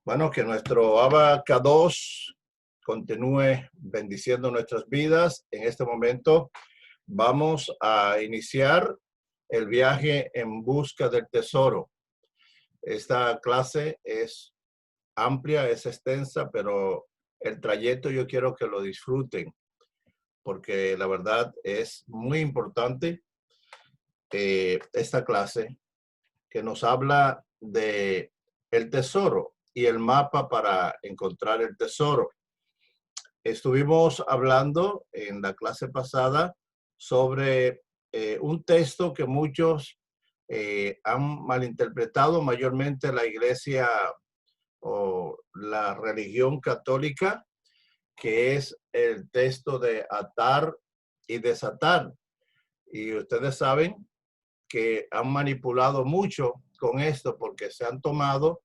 Bueno, que nuestro Abacados continúe bendiciendo nuestras vidas. En este momento vamos a iniciar el viaje en busca del tesoro. Esta clase es amplia, es extensa, pero el trayecto yo quiero que lo disfruten, porque la verdad es muy importante esta clase que nos habla de el tesoro y el mapa para encontrar el tesoro. Estuvimos hablando en la clase pasada sobre un texto que muchos han malinterpretado, mayormente la iglesia o la religión católica, que es el texto de atar y desatar. Y ustedes saben que han manipulado mucho con esto porque se han tomado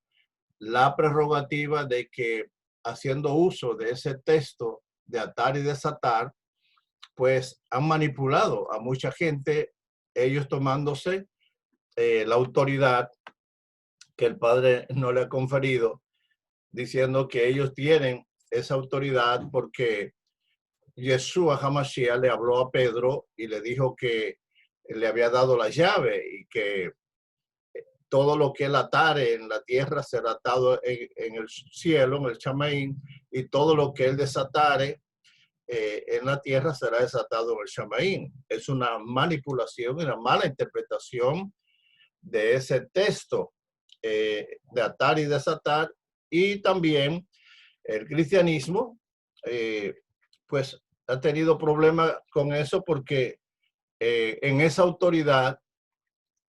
la prerrogativa de que haciendo uso de ese texto de atar y desatar, pues han manipulado a mucha gente, ellos tomándose la autoridad que el Padre no le ha conferido, diciendo que ellos tienen esa autoridad porque Yeshua HaMashiach le habló a Pedro y le dijo que le había dado la llave y que todo lo que él atare en la tierra será atado en el cielo, en el Shamaín, y todo lo que él desatare en la tierra será desatado en el Shamaín. Es una manipulación, una mala interpretación de ese texto de atar y desatar. Y también el cristianismo, pues ha tenido problemas con eso porque en esa autoridad,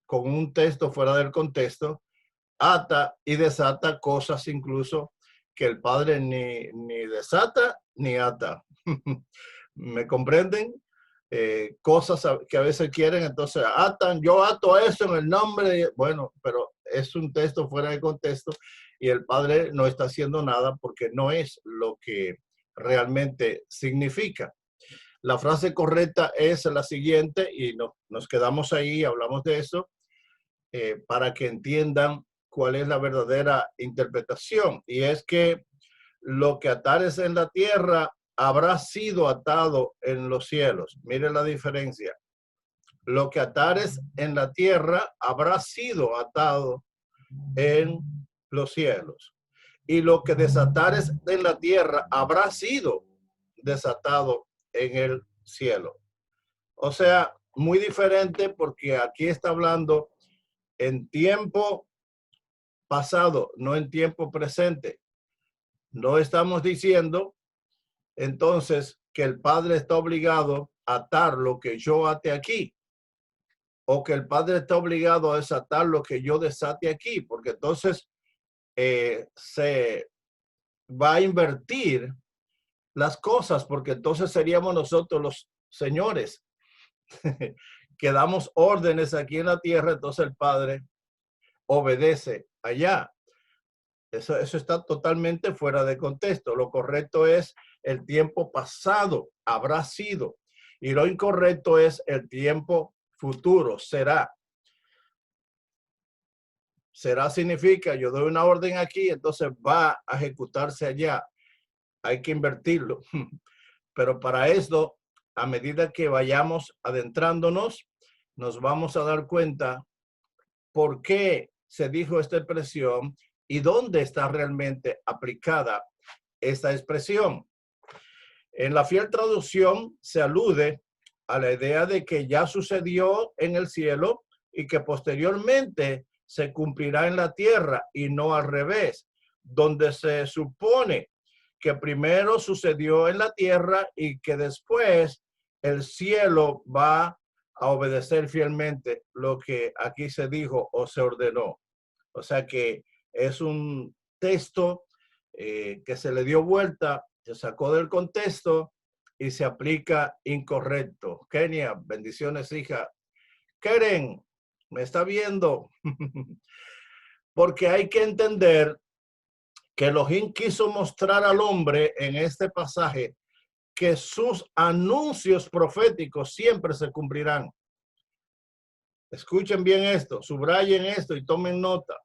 con un texto fuera del contexto, ata y desata cosas incluso que el Padre ni desata ni ata. ¿Me comprenden? Cosas que a veces quieren, entonces atan, yo ato eso en el nombre de, bueno, pero es un texto fuera de contexto y el Padre no está haciendo nada porque no es lo que realmente significa. La frase correcta es la siguiente y nos quedamos ahí, hablamos de eso, para que entiendan cuál es la verdadera interpretación. Y es que lo que atares en la tierra habrá sido atado en los cielos. Mire la diferencia. Lo que atares en la tierra habrá sido atado en los cielos. Y lo que desatares en la tierra habrá sido desatado en el cielo. O sea, muy diferente porque aquí está hablando en tiempo pasado, no en tiempo presente. No estamos diciendo entonces que el Padre está obligado a atar lo que yo ate aquí o que el Padre está obligado a desatar lo que yo desate aquí, porque entonces se va a invertir las cosas, porque entonces seríamos nosotros los señores que damos órdenes aquí en la tierra, entonces el Padre obedece allá. Eso está totalmente fuera de contexto. Lo correcto es el tiempo pasado, habrá sido. Y lo incorrecto es el tiempo futuro, será. Será significa, yo doy una orden aquí, entonces va a ejecutarse allá. Hay que invertirlo. Pero para esto, a medida que vayamos adentrándonos, nos vamos a dar cuenta por qué se dijo esta expresión y dónde está realmente aplicada esta expresión. En la fiel traducción se alude a la idea de que ya sucedió en el cielo y que posteriormente se cumplirá en la tierra y no al revés, donde se supone que primero sucedió en la tierra y que después el cielo va a obedecer fielmente lo que aquí se dijo o se ordenó. O sea que es un texto que se le dio vuelta, se sacó del contexto y se aplica incorrecto. Kenia, bendiciones, hija. Keren, me está viendo. Porque hay que entender que Elohim quiso mostrar al hombre en este pasaje que sus anuncios proféticos siempre se cumplirán. Escuchen bien esto, subrayen esto y tomen nota.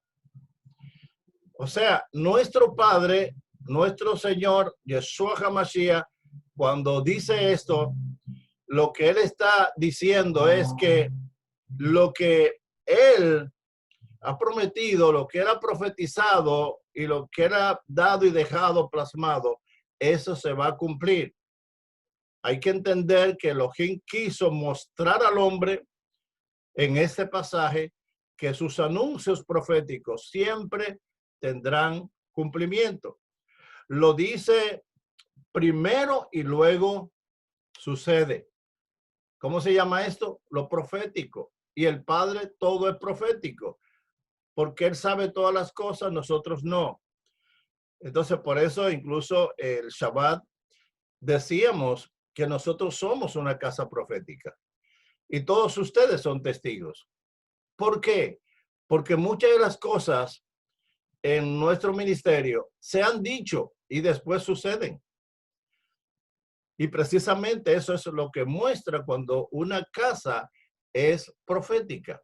O sea, nuestro Padre, nuestro Señor, Yeshua HaMashiach, cuando dice esto, lo que Él está diciendo es que lo que Él ha prometido, lo que Él ha profetizado y lo que Él ha dado y dejado plasmado, eso se va a cumplir. Hay que entender que Elohim quiso mostrar al hombre en este pasaje que sus anuncios proféticos siempre tendrán cumplimiento. Lo dice primero y luego sucede. ¿Cómo se llama esto? Lo profético. Y el Padre todo es profético, porque Él sabe todas las cosas, nosotros no. Entonces, por eso incluso el Shabbat decíamos que nosotros somos una casa profética y todos ustedes son testigos. ¿Por qué? Porque muchas de las cosas en nuestro ministerio se han dicho y después suceden. Y precisamente eso es lo que muestra cuando una casa es profética.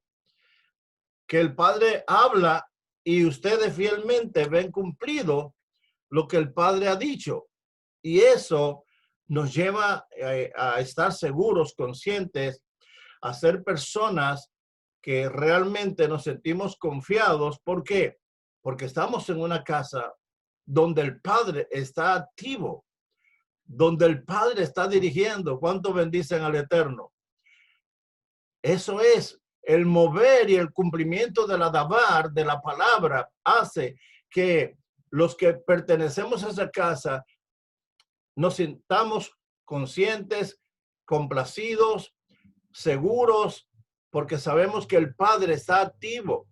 Que el Padre habla y ustedes fielmente ven cumplido lo que el Padre ha dicho. Y eso nos lleva a estar seguros, conscientes, a ser personas que realmente nos sentimos confiados. ¿Por qué? Porque estamos en una casa donde el Padre está activo, donde el Padre está dirigiendo. ¿Cuánto bendicen al Eterno? Eso es el mover y el cumplimiento de la dabar, de la palabra, hace que los que pertenecemos a esa casa nos sintamos conscientes, complacidos, seguros, porque sabemos que el Padre está activo.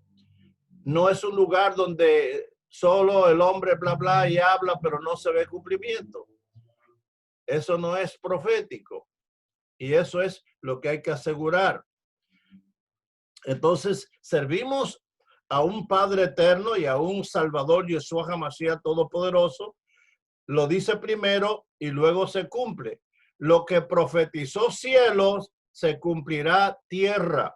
No es un lugar donde solo el hombre bla bla y habla, pero no se ve cumplimiento. Eso no es profético. Y eso es lo que hay que asegurar. Entonces, servimos a un Padre eterno y a un Salvador, Yeshua HaMashiach Todopoderoso. Lo dice primero y luego se cumple. Lo que profetizó cielos, se cumplirá tierra.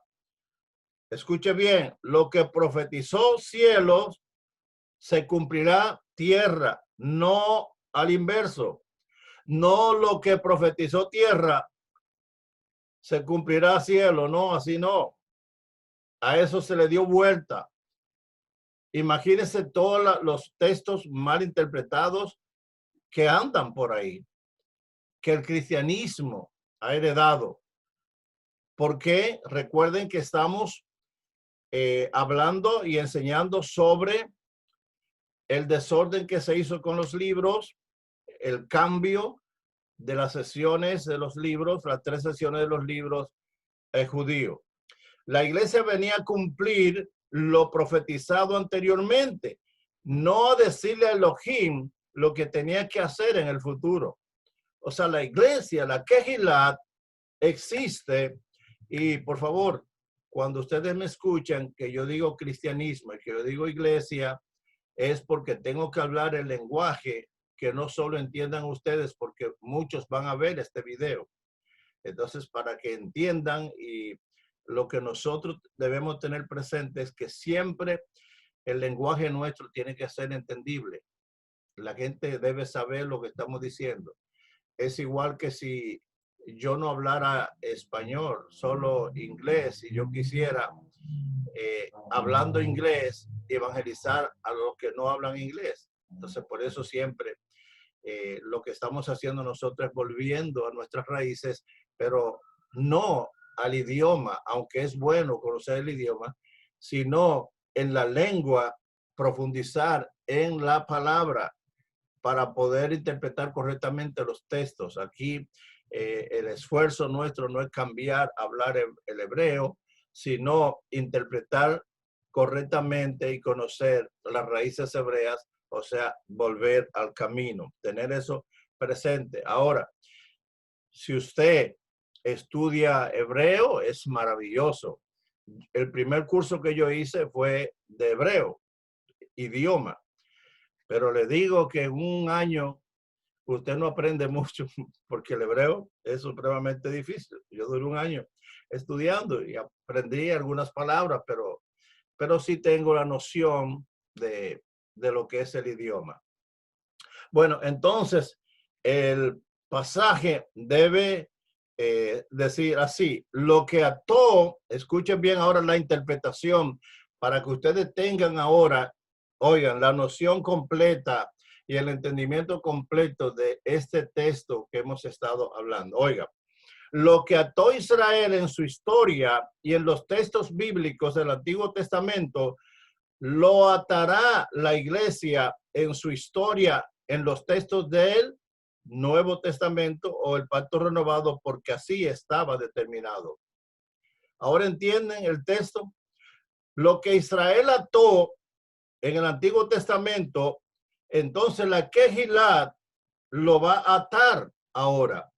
Escuche bien, lo que profetizó cielos, se cumplirá tierra, no al inverso. No lo que profetizó tierra, se cumplirá cielo, no, así no. A eso se le dio vuelta. Imagínense todos los textos mal interpretados que andan por ahí, que el cristianismo ha heredado. Porque recuerden que estamos hablando y enseñando sobre el desorden que se hizo con los libros, el cambio de las sesiones de los libros, las 3 sesiones de los libros judíos. La iglesia venía a cumplir lo profetizado anteriormente, no a decirle a Elohim lo que tenía que hacer en el futuro. O sea, la iglesia, la Kehilat, existe. Y por favor, cuando ustedes me escuchan que yo digo cristianismo y que yo digo iglesia, es porque tengo que hablar el lenguaje que no solo entiendan ustedes, porque muchos van a ver este video. Entonces, para que entiendan, y lo que nosotros debemos tener presente es que siempre el lenguaje nuestro tiene que ser entendible. La gente debe saber lo que estamos diciendo. Es igual que si yo no hablara español, solo inglés, y yo quisiera, hablando inglés, evangelizar a los que no hablan inglés. Entonces, por eso siempre lo que estamos haciendo nosotros es volviendo a nuestras raíces, pero no al idioma, aunque es bueno conocer el idioma, sino en la lengua, profundizar en la palabra para poder interpretar correctamente los textos. Aquí el esfuerzo nuestro no es cambiar, hablar el hebreo, sino interpretar correctamente y conocer las raíces hebreas, o sea, volver al camino, tener eso presente. Ahora, si usted estudia hebreo, es maravilloso. El primer curso que yo hice fue de hebreo, idioma, pero le digo que en un año usted no aprende mucho porque el hebreo es supremamente difícil. Yo duré un año estudiando y aprendí algunas palabras, pero sí tengo la noción de de lo que es el idioma. Bueno, entonces el pasaje debe decir así: lo que ató, escuchen bien ahora la interpretación para que ustedes tengan ahora, oigan, la noción completa y el entendimiento completo de este texto que hemos estado hablando. Oigan, lo que ató Israel en su historia y en los textos bíblicos del Antiguo Testamento, lo atará la iglesia en su historia en los textos del Nuevo Testamento o el Pacto Renovado, porque así estaba determinado. Ahora entienden el texto. Lo que Israel ató en el Antiguo Testamento, entonces la Kejilat lo va a atar ahora.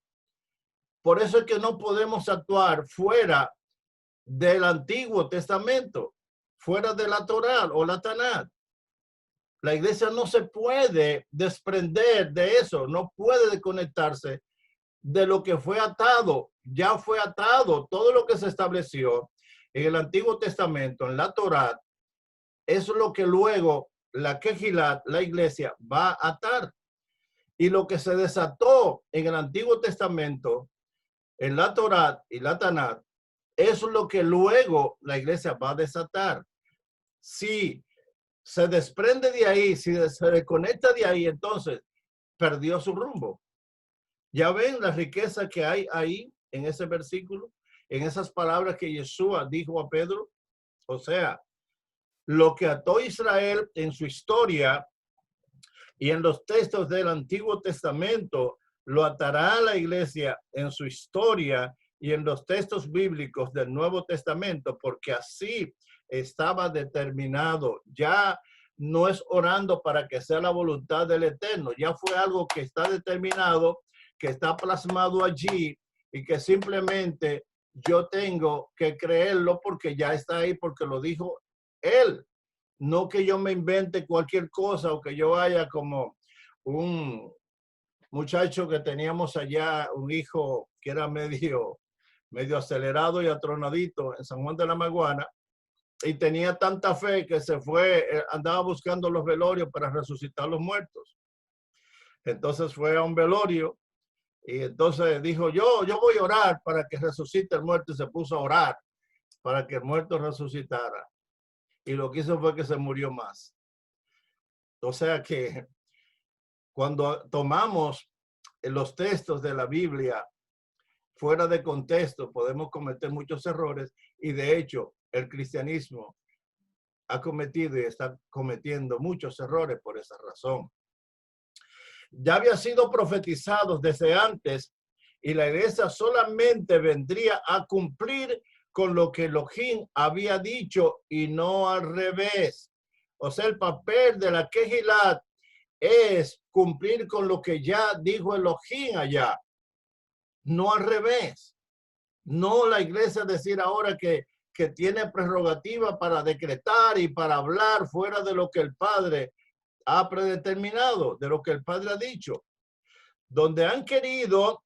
Por eso es que no podemos actuar fuera del Antiguo Testamento, fuera de la Torá o la Tanat. La iglesia no se puede desprender de eso, no puede desconectarse de lo que fue atado. Ya fue atado todo lo que se estableció en el Antiguo Testamento, en la Torá. Eso es lo que luego la Kejilat, la iglesia, va a atar. Y lo que se desató en el Antiguo Testamento, en la Torá y la Tanat, eso es lo que luego la iglesia va a desatar. Si se desprende de ahí, si se desconecta de ahí, entonces perdió su rumbo. Ya ven la riqueza que hay ahí en ese versículo, en esas palabras que Yeshua dijo a Pedro. O sea, lo que ató Israel en su historia y en los textos del Antiguo Testamento, lo atará a la iglesia en su historia y en los textos bíblicos del Nuevo Testamento, porque así estaba determinado. Ya no es orando para que sea la voluntad del Eterno, ya fue algo que está determinado, que está plasmado allí y que simplemente yo tengo que creerlo porque ya está ahí, porque lo dijo Él. No que yo me invente cualquier cosa o que yo vaya como un muchacho que teníamos allá, un hijo que era medio acelerado y atronadito en San Juan de la Maguana, y tenía tanta fe que se fue, andaba buscando los velorios para resucitar los muertos. Entonces fue a un velorio y entonces dijo, yo voy a orar para que resucite el muerto, y se puso a orar para que el muerto resucitara. Y lo que hizo fue que se murió más. O sea que cuando tomamos los textos de la Biblia fuera de contexto, podemos cometer muchos errores, y de hecho el cristianismo ha cometido y está cometiendo muchos errores por esa razón. Ya había sido profetizado desde antes y la iglesia solamente vendría a cumplir con lo que Elohim había dicho y no al revés. O sea, el papel de la Kejilat es cumplir con lo que ya dijo Elohim allá, no al revés. No la iglesia decir ahora que tiene prerrogativa para decretar y para hablar fuera de lo que el Padre ha predeterminado, de lo que el Padre ha dicho. Donde han querido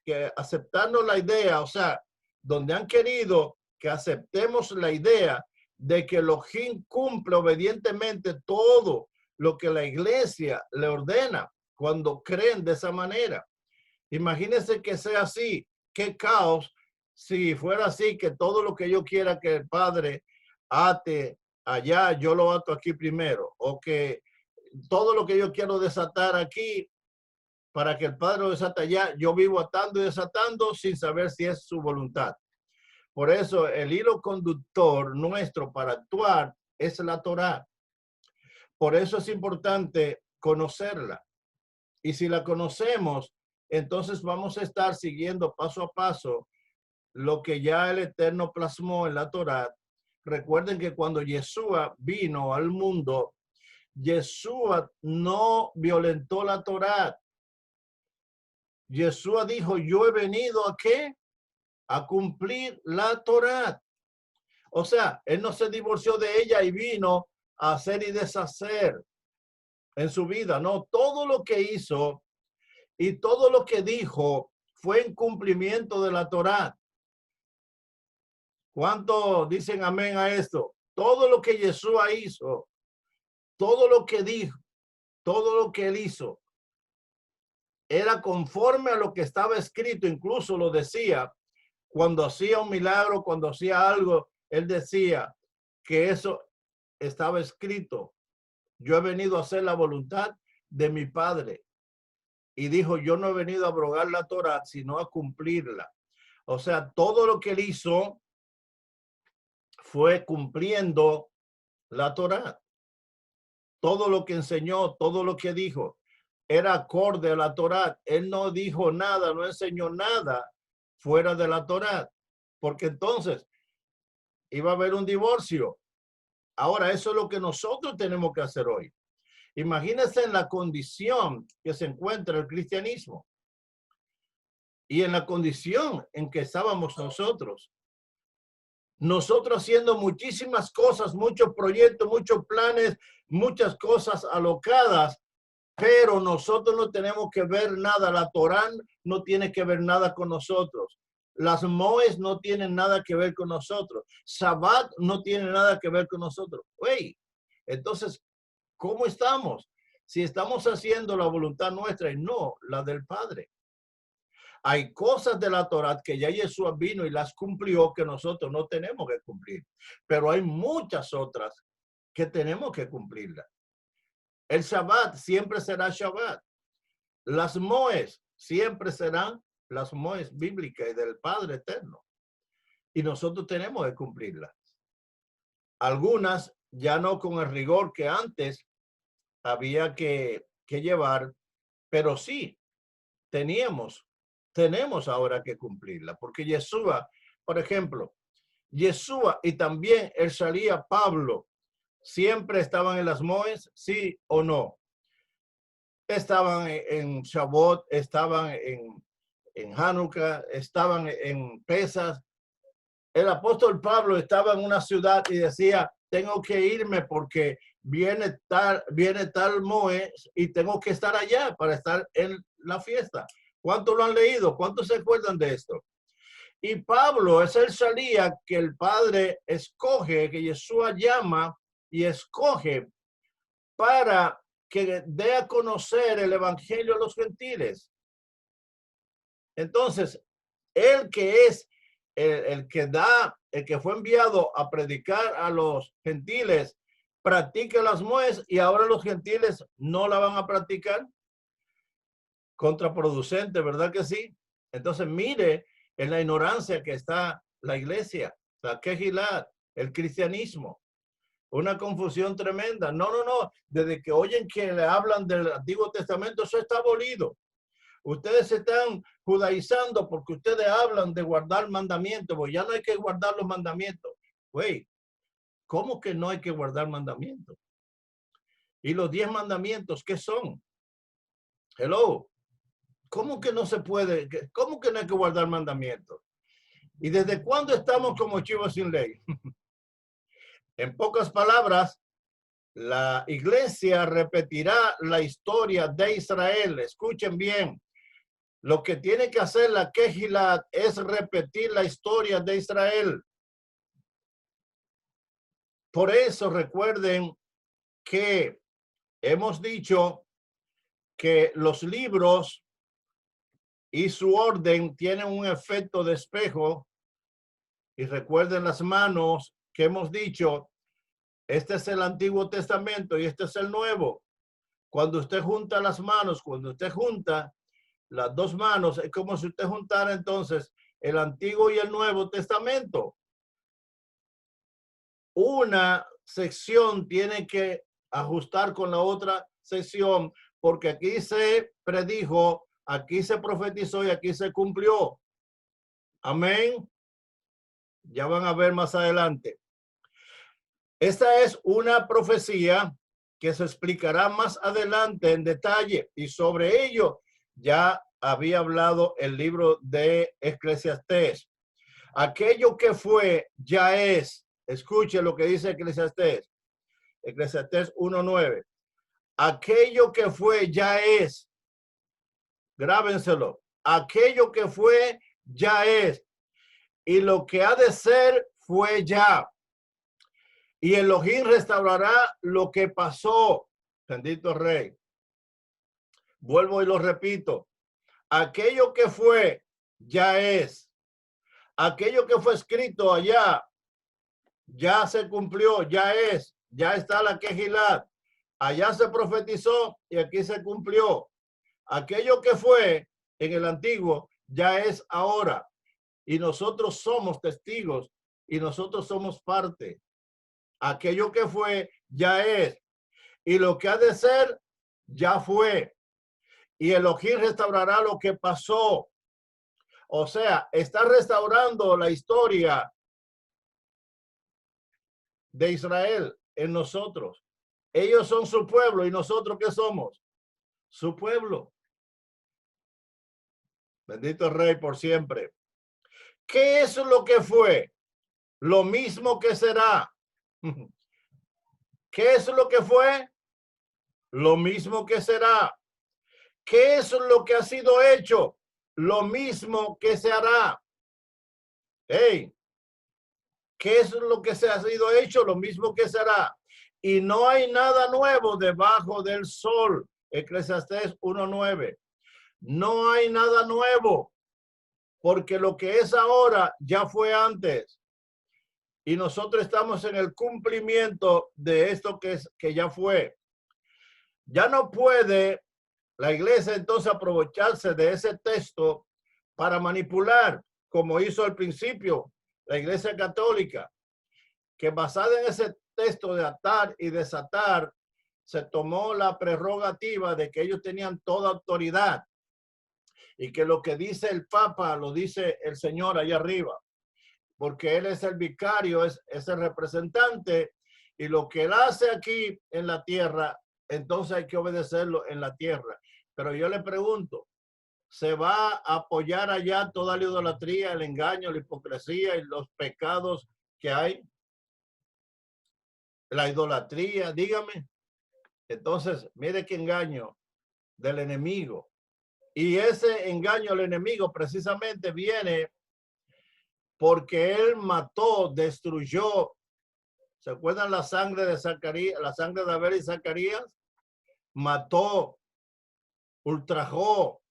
que aceptarnos la idea, o sea, donde han querido que aceptemos la idea de que Elohim cumple obedientemente todo lo que la iglesia le ordena cuando creen de esa manera. Imagínense que sea así. Qué caos si fuera así, que todo lo que yo quiera que el Padre ate allá, yo lo ato aquí primero, o que todo lo que yo quiero desatar aquí para que el Padre lo desate allá, yo vivo atando y desatando sin saber si es su voluntad. Por eso el hilo conductor nuestro para actuar es la Torá. Por eso es importante conocerla. Y si la conocemos, entonces vamos a estar siguiendo paso a paso lo que ya el Eterno plasmó en la Torá. Recuerden que cuando Yeshua vino al mundo, Yeshua no violentó la Torá. Yeshua dijo, yo he venido ¿a qué? A cumplir la Torá. O sea, él no se divorció de ella y vino a hacer y deshacer en su vida. No, todo lo que hizo y todo lo que dijo fue en cumplimiento de la Torá. ¿Cuánto dicen amén a esto? Todo lo que Yeshua hizo todo lo que dijo, todo lo que él hizo, era conforme a lo que estaba escrito. Incluso lo decía cuando hacía un milagro, cuando hacía algo, él decía que eso estaba escrito. Yo he venido a hacer la voluntad de mi Padre. Y dijo, yo no he venido a abrogar la Torá, sino a cumplirla. O sea, todo lo que él hizo fue cumpliendo la Torá. Todo lo que enseñó, todo lo que dijo, era acorde a la Torá. Él no dijo nada, no enseñó nada fuera de la Torá, porque entonces iba a haber un divorcio. Ahora, eso es lo que nosotros tenemos que hacer hoy. Imagínense en la condición que se encuentra el cristianismo y en la condición en que estábamos nosotros. Nosotros haciendo muchísimas cosas, muchos proyectos, muchos planes, muchas cosas alocadas, pero nosotros no tenemos que ver nada. La Torá no tiene que ver nada con nosotros. Las Moes no tienen nada que ver con nosotros. Shabbat no tiene nada que ver con nosotros. Hey, entonces, ¿cómo estamos? Si estamos haciendo la voluntad nuestra y no la del Padre. Hay cosas de la Torá que ya Jesús vino y las cumplió que nosotros no tenemos que cumplir. Pero hay muchas otras que tenemos que cumplirlas. El Shabbat siempre será Shabbat. Las Moes siempre serán las Moes bíblicas y del Padre eterno. Y nosotros tenemos que cumplirlas. Algunas ya no con el rigor que antes había que llevar, pero sí tenemos ahora que cumplirla, porque Yeshua, por ejemplo, Yeshua y también el salía Pablo, siempre estaban en las Moes, sí o no. Estaban en Shavuot, estaban en Hanukkah, estaban en Pesas. El apóstol Pablo estaba en una ciudad y decía, tengo que irme porque viene tal Moe y tengo que estar allá para estar en la fiesta. ¿Cuántos lo han leído? ¿Cuántos se acuerdan de esto? Y Pablo es el salía que el Padre escoge, que Yeshua llama y escoge para que dé a conocer el evangelio a los gentiles. Entonces, el que es el que fue enviado a predicar a los gentiles, practica las Moes y ahora los gentiles no la van a practicar. Contraproducente, ¿verdad que sí? Entonces, mire en la ignorancia que está la iglesia, la Kehilat, el cristianismo. Una confusión tremenda. No. Desde que oyen que le hablan del Antiguo Testamento, eso está abolido. Ustedes se están judaizando porque ustedes hablan de guardar mandamientos, pues ya no hay que guardar los mandamientos. Güey, ¿cómo que no hay que guardar mandamientos? ¿Y los 10 mandamientos qué son? Hello. ¿Cómo que no se puede? ¿Cómo que no hay que guardar mandamientos? ¿Y desde cuándo estamos como chivos sin ley? En pocas palabras, la iglesia repetirá la historia de Israel. Escuchen bien. Lo que tiene que hacer la Kehilat es repetir la historia de Israel. Por eso recuerden que hemos dicho que los libros y su orden tienen un efecto de espejo. Y recuerden las manos que hemos dicho, este es el Antiguo Testamento y este es el Nuevo. Cuando usted junta las manos, cuando usted junta las dos manos, es como si usted juntara entonces el Antiguo y el Nuevo Testamento. Una sección tiene que ajustar con la otra sección, porque aquí se predijo, aquí se profetizó y aquí se cumplió. Amén. Ya van a ver más adelante. Esta es una profecía que se explicará más adelante en detalle, y sobre ello ya había hablado el libro de Eclesiastés. Aquello que fue ya es. Escuche lo que dice Eclesiastés. Eclesiastés 1:9. Aquello que fue ya es. Grábenselo. Aquello que fue ya es. Y lo que ha de ser fue ya. Y Elohim restaurará lo que pasó. Bendito Rey. Vuelvo y lo repito. Aquello que fue, ya es. Aquello que fue escrito allá, ya se cumplió, ya es. Ya está la Quejilá. Allá se profetizó y aquí se cumplió. Aquello que fue en el antiguo, ya es ahora. Y nosotros somos testigos y nosotros somos parte. Aquello que fue, ya es. Y lo que ha de ser, ya fue. Y Elohim restaurará lo que pasó. O sea, está restaurando la historia de Israel en nosotros. Ellos son su pueblo y nosotros ¿qué somos? Su pueblo. Bendito Rey por siempre. ¿Qué es lo que fue? Lo mismo que será. ¿Qué es lo que fue? Lo mismo que será. ¿Qué es lo que ha sido hecho? Lo mismo que se hará. Hey, ¿qué es lo que se ha sido hecho? Lo mismo que será. Y no hay nada nuevo debajo del sol. Eclesiastés 1:9. No hay nada nuevo, porque lo que es ahora ya fue antes. Y nosotros estamos en el cumplimiento de esto que ya fue. Ya no puede la iglesia entonces aprovecharse de ese texto para manipular, como hizo al principio la iglesia católica, que basada en ese texto de atar y desatar, se tomó la prerrogativa de que ellos tenían toda autoridad y que lo que dice el Papa lo dice el Señor allá arriba, porque él es el vicario, es el representante, y lo que él hace aquí en la tierra, entonces hay que obedecerlo en la tierra. Pero yo le pregunto, ¿se va a apoyar allá toda la idolatría, el engaño, la hipocresía y los pecados que hay? La idolatría, dígame. Entonces, mire qué engaño del enemigo. Y ese engaño al enemigo precisamente viene porque él mató, destruyó. ¿Se acuerdan la sangre de Zacarías, la sangre de Abel y Zacarías? Mató, ultrajó,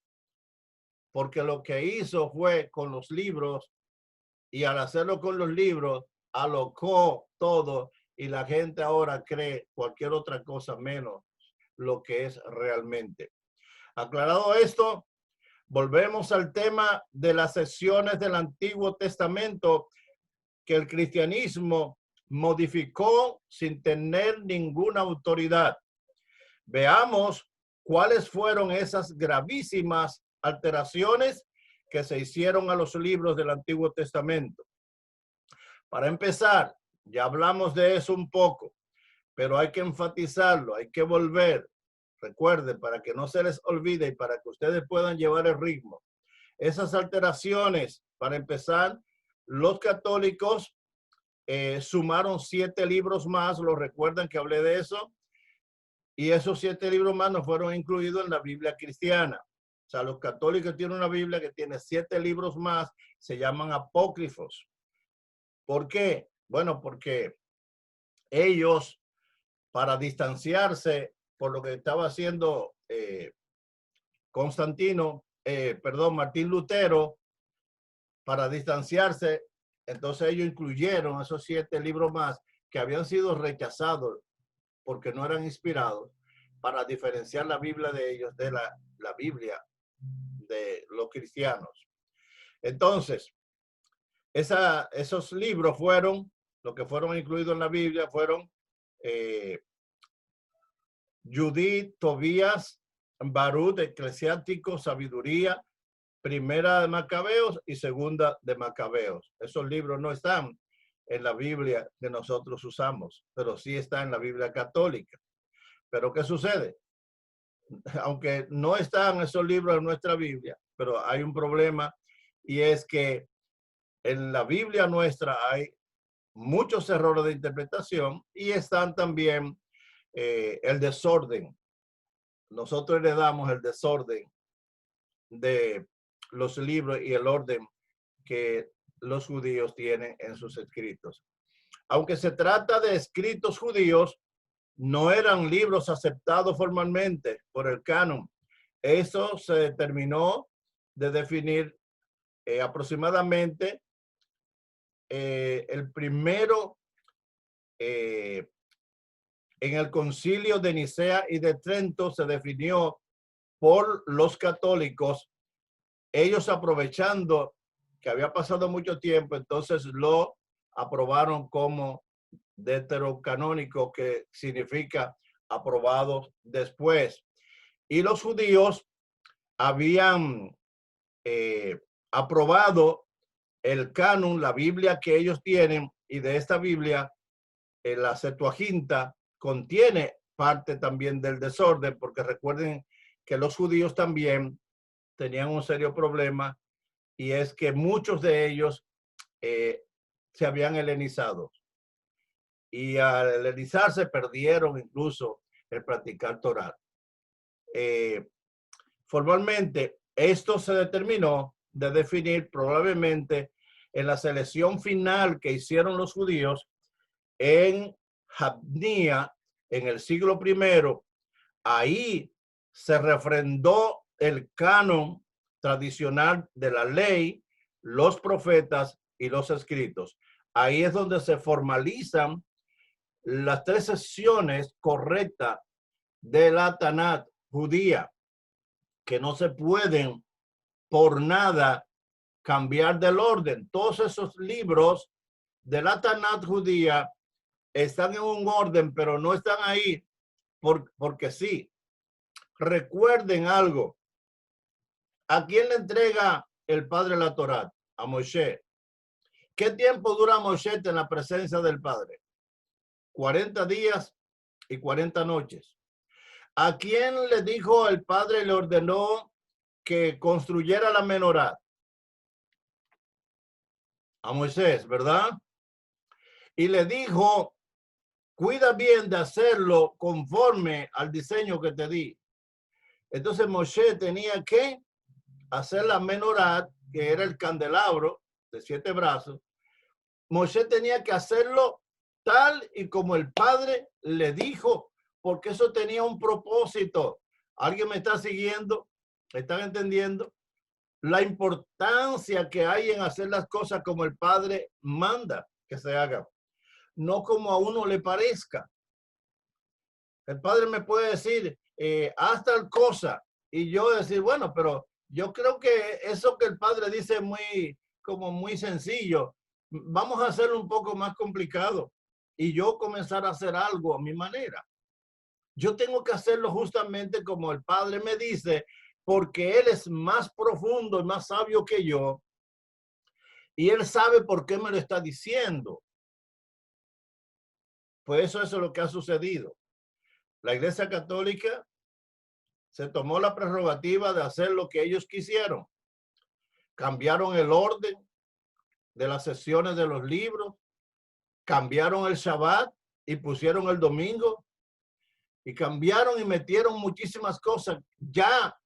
porque lo que hizo fue con los libros, y al hacerlo con los libros, alocó todo, y la gente ahora cree cualquier otra cosa menos lo que es realmente. Aclarado esto, volvemos al tema de las secciones del Antiguo Testamento que el cristianismo modificó sin tener ninguna autoridad. Veamos cuáles fueron esas gravísimas alteraciones que se hicieron a los libros del Antiguo Testamento. Para empezar, ya hablamos de eso un poco, pero hay que enfatizarlo, hay que volver. Recuerden, para que no se les olvide y para que ustedes puedan llevar el ritmo. Esas alteraciones, para empezar, los católicos sumaron 7 libros más, lo recuerdan que hablé de eso, y esos 7 libros más no fueron incluidos en la Biblia cristiana. O sea, los católicos tienen una Biblia que tiene 7 libros más, se llaman apócrifos. ¿Por qué? Bueno, porque ellos, para distanciarse por lo que estaba haciendo Martín Lutero, para distanciarse, entonces ellos incluyeron esos 7 libros más que habían sido rechazados porque no eran inspirados, para diferenciar la Biblia de ellos de la Biblia de los cristianos. Entonces, esos libros fueron, lo que fueron incluidos en la Biblia fueron Judith, Tobías, Barut, Eclesiástico, Sabiduría, Primera de Macabeos y Segunda de Macabeos. Esos libros no están en la Biblia que nosotros usamos, pero sí está en la Biblia católica. Pero ¿qué sucede? Aunque no están esos libros en nuestra Biblia, pero hay un problema, y es que en la Biblia nuestra hay muchos errores de interpretación y están también el desorden. Nosotros heredamos el desorden de los libros y el orden que los judíos tienen en sus escritos. aunque se trata de escritos judíos, no eran libros aceptados formalmente por el canon. Eso se terminó de definir aproximadamente el primero en el concilio de Nicea y de Trento se definió por los católicos, ellos aprovechando que había pasado mucho tiempo, entonces lo aprobaron como deuterocanónico, que significa aprobado después. Y los judíos habían aprobado el canon, la Biblia que ellos tienen, y de esta Biblia, la Septuaginta contiene parte también del desorden, porque recuerden que los judíos también tenían un serio problema, y es que muchos de ellos se habían helenizado. Y al helenizarse perdieron incluso el practicar Torah. Formalmente, esto se determinó de definir probablemente en la selección final que hicieron los judíos en Jabnía en el siglo I. Ahí se refrendó el canon tradicional de la ley, los profetas y los escritos. Ahí es donde se formalizan las tres secciones correctas de la Tanat judía, que no se pueden por nada cambiar del orden. Todos esos libros de la Tanat judía están en un orden, pero no están ahí porque sí. Recuerden algo. ¿A quién le entrega el Padre la Torá? A Moisés. ¿Qué tiempo dura Moisés en la presencia del Padre? 40 días y 40 noches. ¿A quién le dijo el Padre, le ordenó que construyera la menorá? A Moisés, ¿verdad? Y le dijo, cuida bien de hacerlo conforme al diseño que te di. Entonces Moisés tenía que hacer la menorá, que era el candelabro de 7 brazos. Moisés tenía que hacerlo tal y como el Padre le dijo, porque eso tenía un propósito. ¿Alguien me está siguiendo? ¿Me están entendiendo? La importancia que hay en hacer las cosas como el Padre manda que se haga, no como a uno le parezca. El Padre me puede decir, haz tal cosa, y yo decir, bueno, pero yo creo que eso que el Padre dice es muy sencillo. Vamos a hacerlo un poco más complicado y yo comenzar a hacer algo a mi manera. Yo tengo que hacerlo justamente como el Padre me dice, porque Él es más profundo y más sabio que yo, y Él sabe por qué me lo está diciendo. Pues eso es lo que ha sucedido. La Iglesia Católica se tomó la prerrogativa de hacer lo que ellos quisieron. Cambiaron el orden de las sesiones de los libros, cambiaron el Shabbat y pusieron el domingo, y cambiaron y metieron muchísimas cosas. Ya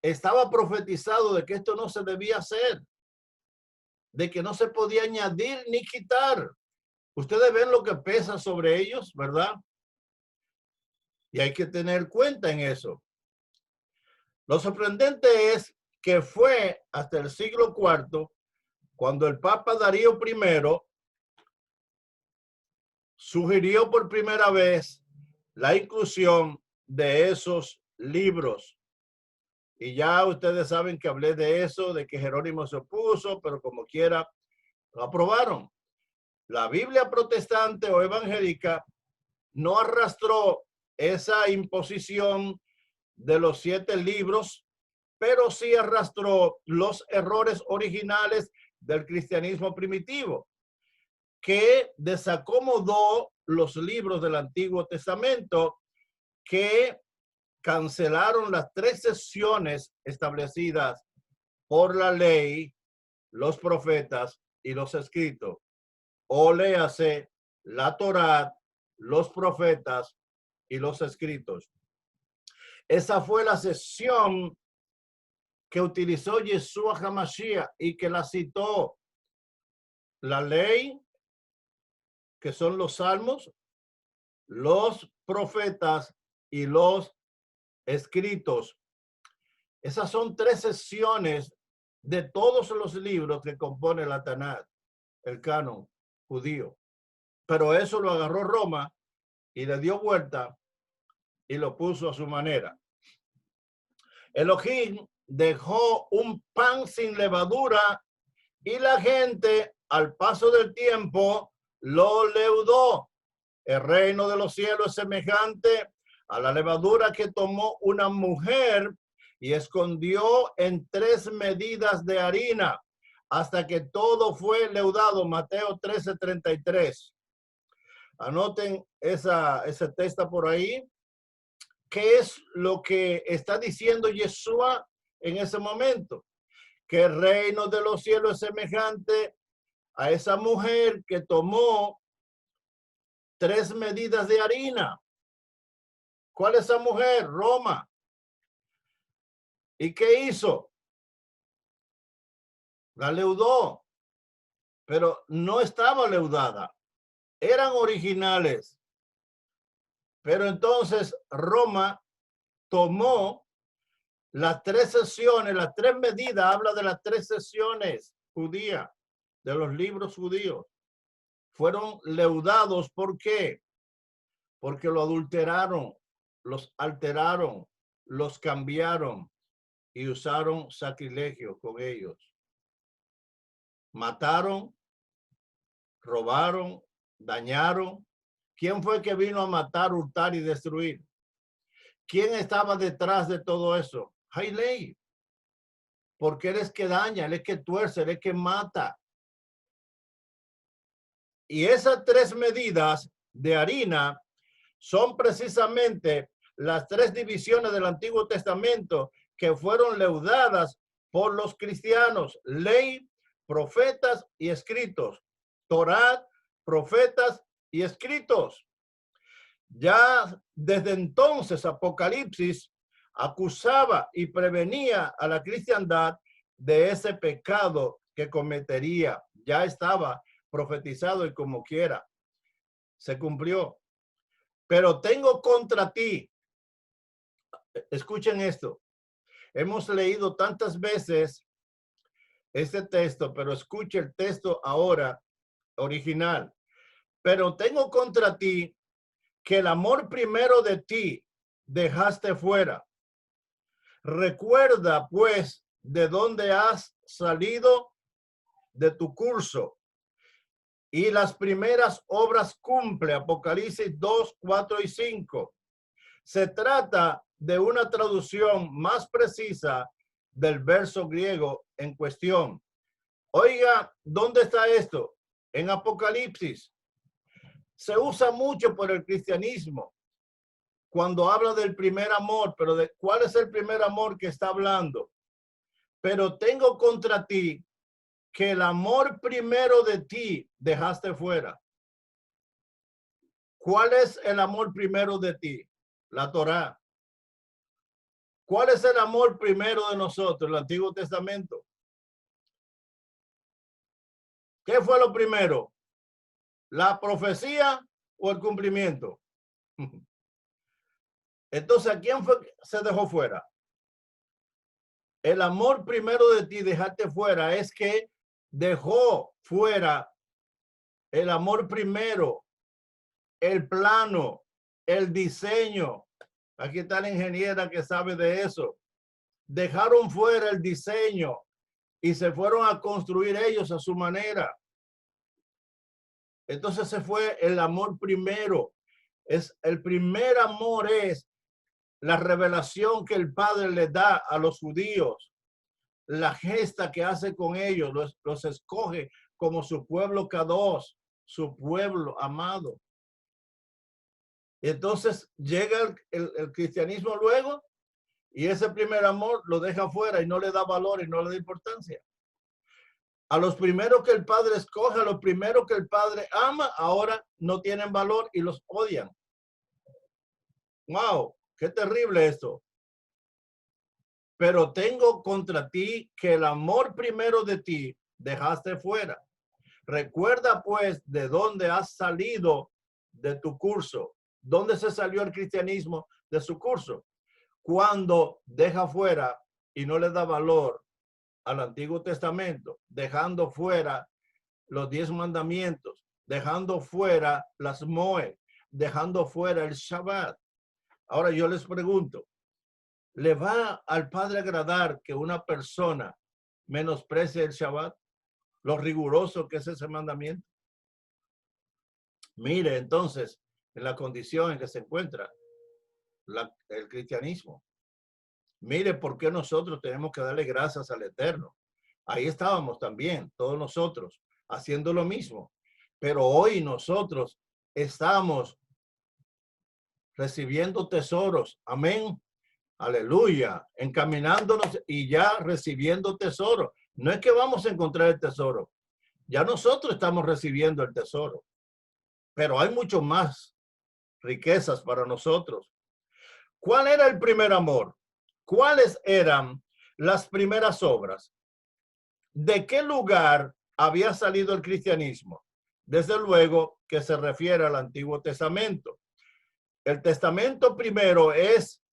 estaba profetizado de que esto no se debía hacer, de que no se podía añadir ni quitar. Ustedes ven lo que pesa sobre ellos, ¿verdad? Y hay que tener cuenta en eso. Lo sorprendente es que fue hasta el siglo IV cuando el Papa Darío I sugirió por primera vez la inclusión de esos libros. Y ya ustedes saben que hablé de eso, de que Jerónimo se opuso, pero como quiera, lo aprobaron. La Biblia protestante o evangélica no arrastró esa imposición de los 7 libros, pero sí arrastró los errores originales del cristianismo primitivo, que desacomodó los libros del Antiguo Testamento, que cancelaron las 3 secciones establecidas por la ley, los profetas y los escritos. O léase la Torá, los profetas y los escritos. Esa fue la sección que utilizó Yeshua HaMashiach y que la citó. La ley que son los salmos, los profetas y los escritos. Esas son 3 secciones de todos los libros que compone la Tanakh, el canon judío. Pero eso lo agarró Roma y le dio vuelta y lo puso a su manera. Elohim dejó un pan sin levadura y la gente al paso del tiempo lo leudó. El reino de los cielos es semejante a la levadura que tomó una mujer y escondió en 3 medidas de harina hasta que todo fue leudado. Mateo 13:33. Anoten ese texto por ahí. ¿Qué es lo que está diciendo Yeshua en ese momento? Que el reino de los cielos es semejante a esa mujer que tomó 3 medidas de harina. ¿Cuál es esa mujer? Roma. ¿Y qué hizo? La leudó, pero no estaba leudada. Eran originales. Pero entonces Roma tomó las 3 sesiones, las 3 medidas, habla de las 3 sesiones judías, de los libros judíos. Fueron leudados, ¿por qué? Porque lo adulteraron, los alteraron, los cambiaron y usaron sacrilegio con ellos. Mataron, robaron, dañaron. ¿Quién fue que vino a matar, hurtar y destruir? ¿Quién estaba detrás de todo eso? Hay ley. Porque él es que daña, él es que tuerce, él es que mata. Y esas 3 medidas de harina son precisamente las 3 divisiones del Antiguo Testamento que fueron leudadas por los cristianos: ley, profetas y escritos. Torá, profetas y escritos. Ya desde entonces Apocalipsis acusaba y prevenía a la cristiandad de ese pecado que cometería. Ya estaba profetizado y como quiera se cumplió. Pero tengo contra ti, escuchen esto, hemos leído tantas veces este texto, pero escuche el texto ahora original. Pero tengo contra ti que el amor primero de ti dejaste fuera. Recuerda pues de dónde has salido, de tu curso, y las primeras obras cumple. Apocalipsis 2, 4 y 5. Se trata de una traducción más precisa del verso griego en cuestión. Oiga, ¿dónde está esto? En Apocalipsis. Se usa mucho por el cristianismo cuando habla del primer amor, pero ¿de cuál es el primer amor que está hablando? Pero tengo contra ti que el amor primero de ti dejaste fuera. ¿Cuál es el amor primero de ti? La Torá. ¿Cuál es el amor primero de nosotros? El Antiguo Testamento. ¿Qué fue lo primero? ¿La profecía o el cumplimiento? Entonces, ¿a quién fue que se dejó fuera? El amor primero de ti dejaste fuera es que dejó fuera el amor primero, el plano, el diseño. Aquí está la ingeniera que sabe de eso. Dejaron fuera el diseño y se fueron a construir ellos a su manera. Entonces se fue el amor primero. Es el primer amor, es la revelación que el Padre le da a los judíos, la gesta que hace con ellos, los escoge como su pueblo Kadosh, su pueblo amado. Entonces llega el cristianismo luego y ese primer amor lo deja fuera y no le da valor y no le da importancia. A los primeros que el Padre escoge, a los primeros que el Padre ama, ahora no tienen valor y los odian. ¡Wow! ¡Qué terrible esto! Pero tengo contra ti que el amor primero de ti dejaste fuera. Recuerda pues de dónde has salido de tu curso. ¿Dónde se salió el cristianismo de su curso? Cuando deja fuera y no le da valor al Antiguo Testamento, dejando fuera los 10 mandamientos, dejando fuera las Moed, dejando fuera el Shabbat. Ahora yo les pregunto, ¿le va al Padre agradar que una persona menosprecie el Shabbat? Lo riguroso que es ese mandamiento. Mire entonces en la condición en que se encuentra el cristianismo. Mire por qué nosotros tenemos que darle gracias al Eterno. Ahí estábamos también, todos nosotros, haciendo lo mismo. Pero hoy nosotros estamos recibiendo tesoros. Amén. Aleluya. Encaminándonos y ya recibiendo tesoros. No es que vamos a encontrar el tesoro. Ya nosotros estamos recibiendo el tesoro. Pero hay mucho más riquezas para nosotros. ¿Cuál era el primer amor? ¿Cuáles eran las primeras obras? ¿De qué lugar había salido el cristianismo? Desde luego que se refiere al Antiguo Testamento. El Testamento primero es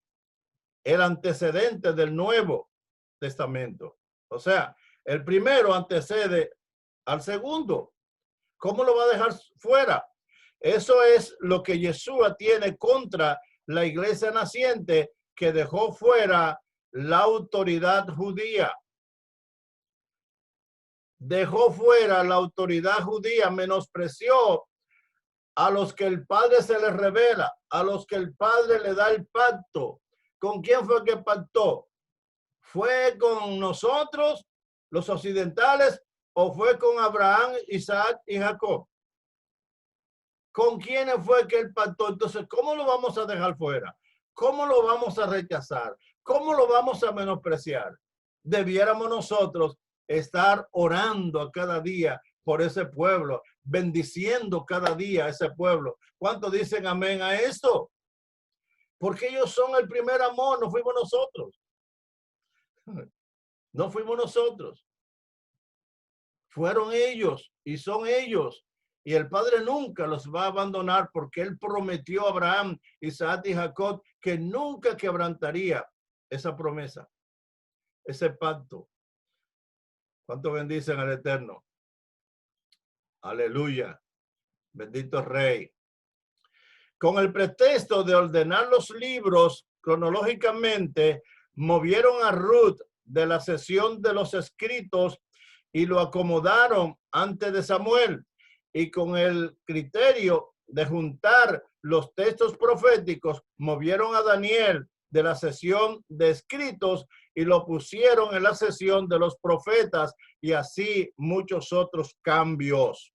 el antecedente del Nuevo Testamento. O sea, el primero antecede al segundo. ¿Cómo lo va a dejar fuera? Eso es lo que Yeshua tiene contra la iglesia naciente, que dejó fuera la autoridad judía. Dejó fuera la autoridad judía, menospreció a los que el Padre se les revela, a los que el Padre le da el pacto. ¿Con quién fue que pactó? ¿Fue con nosotros, los occidentales, o fue con Abraham, Isaac y Jacob? ¿Con quiénes fue que él pactó? Entonces, ¿cómo lo vamos a dejar fuera? ¿Cómo lo vamos a rechazar? ¿Cómo lo vamos a menospreciar? Debiéramos nosotros estar orando a cada día por ese pueblo, bendiciendo cada día a ese pueblo. ¿Cuántos dicen amén a esto? Porque ellos son el primer amor, no fuimos nosotros. No fuimos nosotros. Fueron ellos y son ellos. Y el Padre nunca los va a abandonar, porque Él prometió a Abraham, Isaac y Jacob que nunca quebrantaría esa promesa, ese pacto. ¿Cuánto bendicen al Eterno? Aleluya. Bendito Rey. Con el pretexto de ordenar los libros cronológicamente, movieron a Ruth de la sesión de los escritos y lo acomodaron antes de Samuel. Y con el criterio de juntar los textos proféticos, movieron a Daniel de la sesión de escritos y lo pusieron en la sesión de los profetas, y así muchos otros cambios.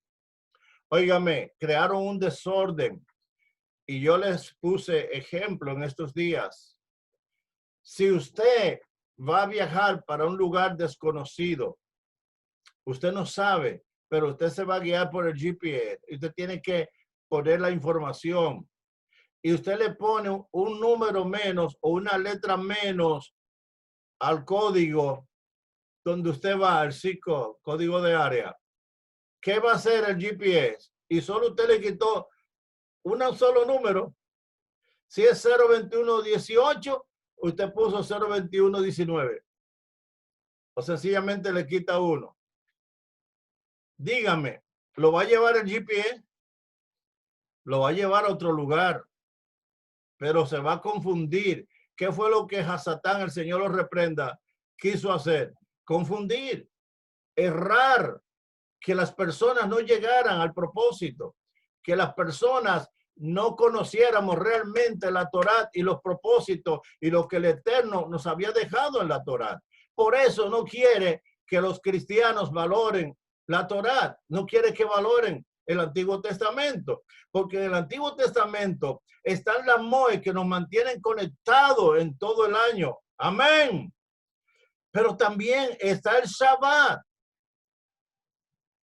Óigame, crearon un desorden, y yo les puse ejemplo en estos días. Si usted va a viajar para un lugar desconocido, usted no sabe, pero usted se va a guiar por el GPS. Usted tiene que poner la información y usted le pone un número menos o una letra menos al código donde usted va, al CICO, código de área. ¿Qué va a hacer el GPS? Y solo usted le quitó un solo número. Si es 02118, usted puso 02119. O sencillamente le quita uno. Dígame, ¿lo va a llevar el GPS? Lo va a llevar a otro lugar, pero se va a confundir. ¿Qué fue lo que Hasatán, el Señor lo reprenda, quiso hacer? Confundir, errar, que las personas no llegaran al propósito, que las personas no conociéramos realmente la Torá y los propósitos y lo que el Eterno nos había dejado en la Torá. Por eso no quiere que los cristianos valoren la Torá, no quiere que valoren el Antiguo Testamento, porque en el Antiguo Testamento están las Moed que nos mantienen conectados en todo el año. Amén. Pero también está el Shabbat.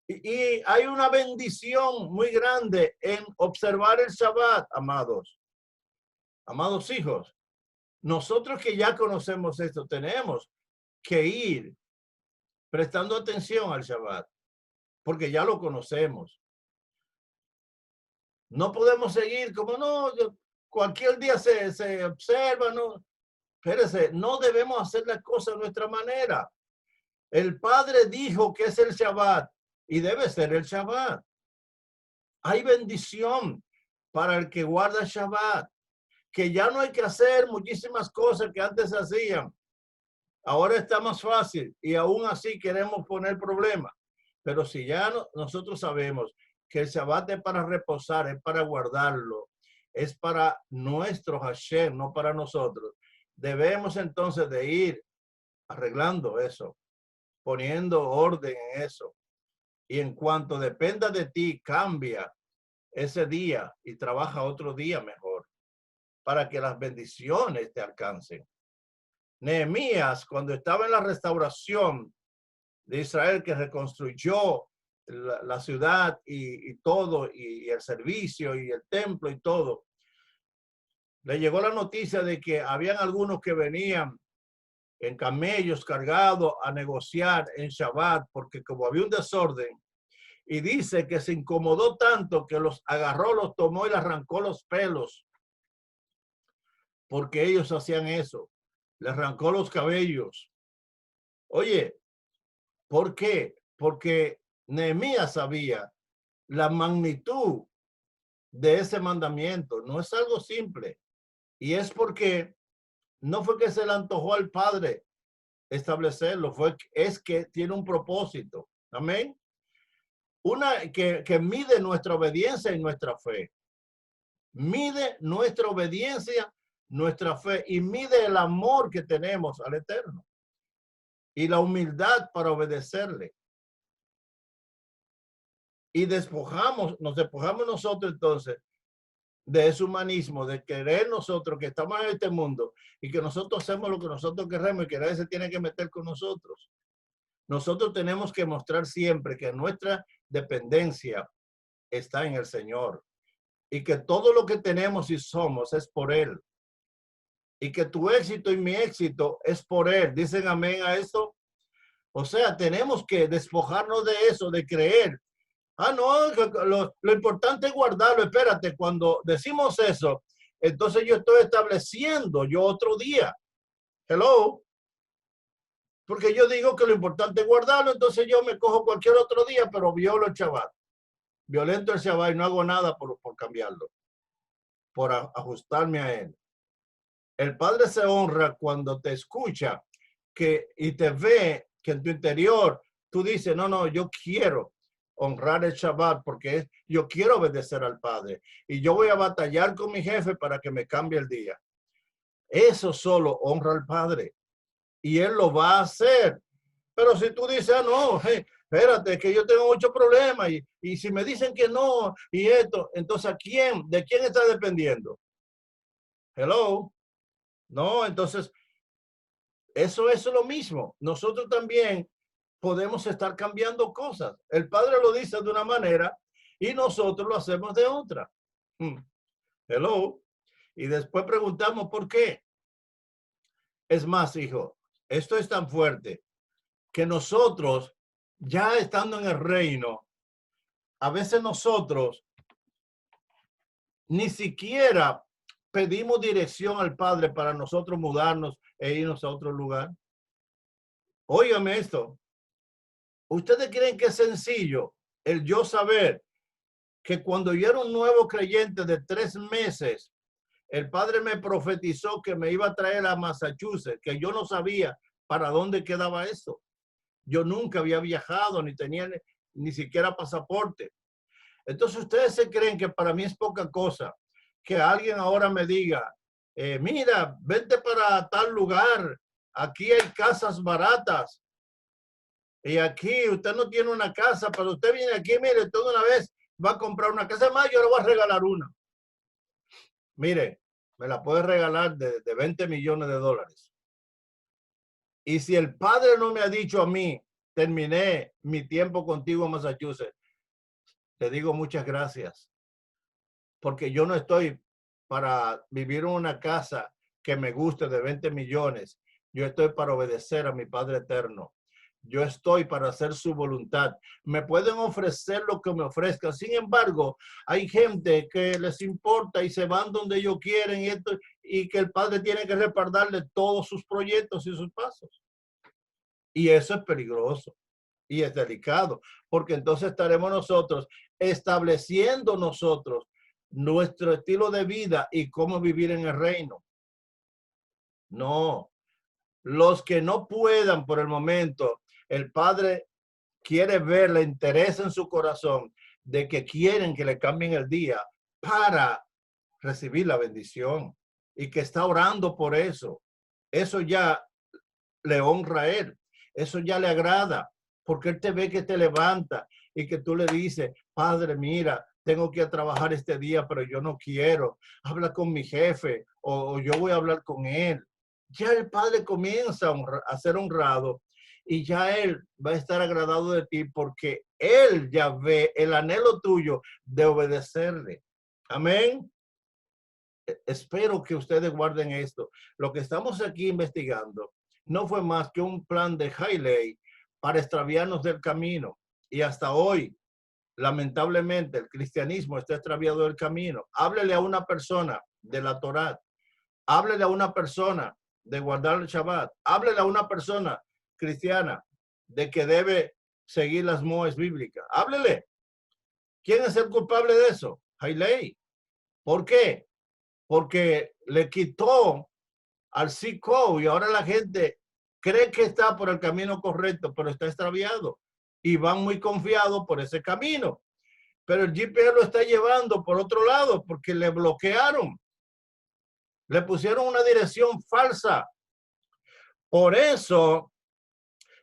Y hay una bendición muy grande en observar el Shabbat, amados. Amados hijos, nosotros que ya conocemos esto, tenemos que ir prestando atención al Shabbat. porque ya lo conocemos. No podemos seguir como no, cualquier día se observa, no. Espérese, no debemos hacer las cosas de nuestra manera. El Padre dijo que es el Shabbat y debe ser el Shabbat. Hay bendición para el que guarda Shabbat, que ya no hay que hacer muchísimas cosas que antes se hacían. Ahora está más fácil y aún así queremos poner problemas. Pero si ya nosotros sabemos que el Shabbat es para reposar, es para guardarlo, es para nuestro Hashem, no para nosotros, debemos entonces de ir arreglando eso, poniendo orden en eso. Y en cuanto dependa de ti, cambia ese día y trabaja otro día mejor para que las bendiciones te alcancen. Nehemías, cuando estaba en la restauración de Israel, que reconstruyó la ciudad y todo, y el servicio y el templo y todo, le llegó la noticia de que habían algunos que venían en camellos cargados a negociar en Shabbat, porque como había un desorden, y dice que se incomodó tanto que los agarró, los tomó y le arrancó los pelos, porque ellos hacían eso, le arrancó los cabellos. Oye, ¿por qué? Porque Nehemías sabía la magnitud de ese mandamiento. No es algo simple. Y es porque no fue que se le antojó al Padre establecerlo, es que tiene un propósito. Amén. Una que mide nuestra obediencia y nuestra fe. Mide nuestra obediencia, nuestra fe y mide el amor que tenemos al Eterno y la humildad para obedecerle. Y nos despojamos nosotros entonces de ese humanismo, de querer nosotros que estamos en este mundo y que nosotros hacemos lo que nosotros queremos y que nadie se tiene que meter con nosotros. Nosotros tenemos que mostrar siempre que nuestra dependencia está en el Señor y que todo lo que tenemos y somos es por Él. Y que tu éxito y mi éxito es por Él. ¿Dicen amén a eso? O sea, tenemos que despojarnos de eso, de creer. Ah, no, lo importante es guardarlo. Espérate, cuando decimos eso, entonces yo estoy estableciendo yo otro día. Hello. Porque yo digo que lo importante es guardarlo, entonces yo me cojo cualquier otro día, pero violo el Shabbat. Violento el Shabbat y no hago nada por cambiarlo, por ajustarme a él. El Padre se honra cuando te escucha y te ve que en tu interior tú dices, no, yo quiero honrar el Shabbat porque yo quiero obedecer al Padre y yo voy a batallar con mi jefe para que me cambie el día. Eso solo honra al Padre y Él lo va a hacer. Pero si tú dices, no, hey, espérate, que yo tengo muchos problemas y si me dicen que no y esto, entonces ¿de quién está dependiendo? Hello. No, entonces eso es lo mismo. Nosotros también podemos estar cambiando cosas. El Padre lo dice de una manera y nosotros lo hacemos de otra. Hello. Y después preguntamos por qué. Es más, hijo, esto es tan fuerte que nosotros, ya estando en el reino, a veces nosotros ni siquiera pedimos dirección al Padre para nosotros mudarnos e irnos a otro lugar. Óigame esto. ¿Ustedes creen que es sencillo el yo saber que cuando yo era un nuevo creyente de 3 meses, el Padre me profetizó que me iba a traer a Massachusetts, que yo no sabía para dónde quedaba eso? Yo nunca había viajado, ni tenía ni siquiera pasaporte. Entonces ustedes se creen que para mí es poca cosa que alguien ahora me diga, mira, vente para tal lugar, aquí hay casas baratas. Y aquí usted no tiene una casa, pero usted viene aquí, mire, toda una vez va a comprar una casa más, yo le voy a regalar una. Mire, me la puede regalar de 20 millones de dólares. Y si el Padre no me ha dicho a mí, terminé mi tiempo contigo en Massachusetts, te digo muchas gracias. Porque yo no estoy para vivir en una casa que me guste de 20 millones. Yo estoy para obedecer a mi Padre eterno. Yo estoy para hacer su voluntad. Me pueden ofrecer lo que me ofrezcan. Sin embargo, hay gente que les importa y se van donde ellos quieren y que el Padre tiene que respaldarle todos sus proyectos y sus pasos. Y eso es peligroso y es delicado, porque entonces estaremos nosotros estableciendo nosotros nuestro estilo de vida y cómo vivir en el reino. No, los que no puedan por el momento, el Padre quiere ver, le interesa en su corazón de que quieren que le cambien el día para recibir la bendición y que está orando por eso. Eso ya le honra a él, eso ya le agrada, porque él te ve que te levanta y que tú le dices, Padre, mira, tengo que trabajar este día, pero yo no quiero. Habla con mi jefe o yo voy a hablar con él. Ya el Padre comienza a ser honrado y ya él va a estar agradado de ti porque él ya ve el anhelo tuyo de obedecerle. Amén. Espero que ustedes guarden esto. Lo que estamos aquí investigando no fue más que un plan de Hailey para extraviarnos del camino. Y hasta hoy, lamentablemente, el cristianismo está extraviado del camino. Háblele a una persona de la Torá. Háblele a una persona de guardar el Shabbat. Háblele a una persona cristiana de que debe seguir las moes bíblicas. Háblele. ¿Quién es el culpable de eso? Hailey. ¿Por qué? Porque le quitó al psico y ahora la gente cree que está por el camino correcto, pero está extraviado y van muy confiados por ese camino. Pero el GPS lo está llevando por otro lado porque le bloquearon. Le pusieron una dirección falsa. Por eso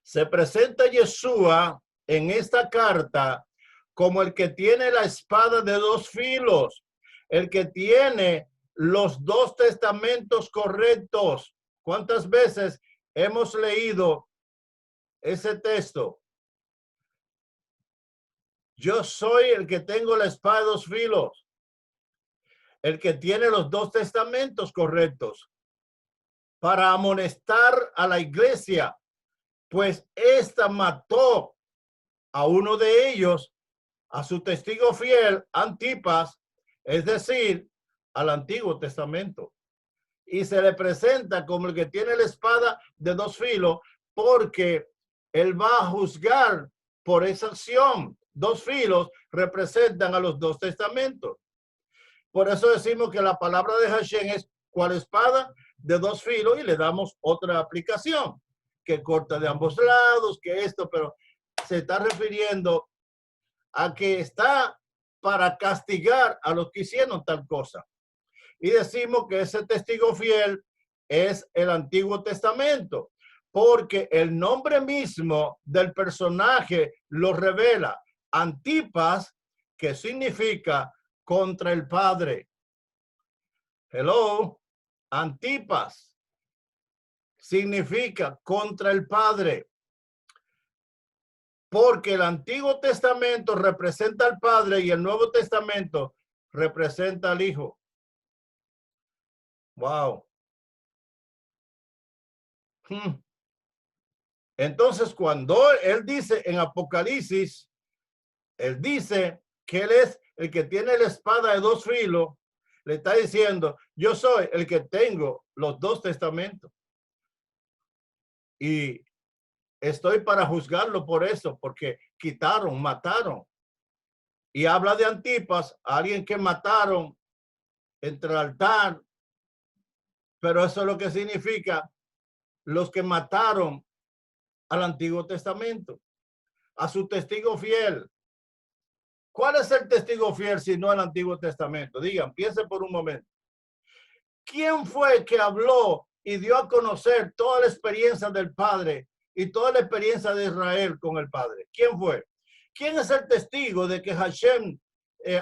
se presenta Yeshua en esta carta como el que tiene la espada de dos filos, el que tiene los dos testamentos correctos. ¿Cuántas veces hemos leído ese texto? Yo soy el que tengo la espada de dos filos, el que tiene los dos testamentos correctos para amonestar a la iglesia, pues esta mató a uno de ellos, a su testigo fiel, Antipas, es decir, al Antiguo Testamento. Y se le presenta como el que tiene la espada de dos filos porque él va a juzgar por esa acción. Dos filos representan a los dos testamentos. Por eso decimos que la palabra de Hashem es cual espada de dos filos y le damos otra aplicación que corta de ambos lados, que esto, pero se está refiriendo a que está para castigar a los que hicieron tal cosa. Y decimos que ese testigo fiel es el Antiguo Testamento, porque el nombre mismo del personaje lo revela. Antipas, que significa contra el Padre. Hello, Antipas significa contra el Padre, porque el Antiguo Testamento representa al Padre y el Nuevo Testamento representa al Hijo. Wow. Entonces, cuando él dice en Apocalipsis, él dice que él es el que tiene la espada de dos filos, le está diciendo, yo soy el que tengo los dos testamentos. Y estoy para juzgarlo por eso, porque quitaron, mataron. Y habla de Antipas, alguien que mataron entre el altar, pero eso es lo que significa los que mataron al Antiguo Testamento, a su testigo fiel. ¿Cuál es el testigo fiel si no el Antiguo Testamento? Digan, piensen por un momento. ¿Quién fue que habló y dio a conocer toda la experiencia del Padre y toda la experiencia de Israel con el Padre? ¿Quién fue? ¿Quién es el testigo de que Hashem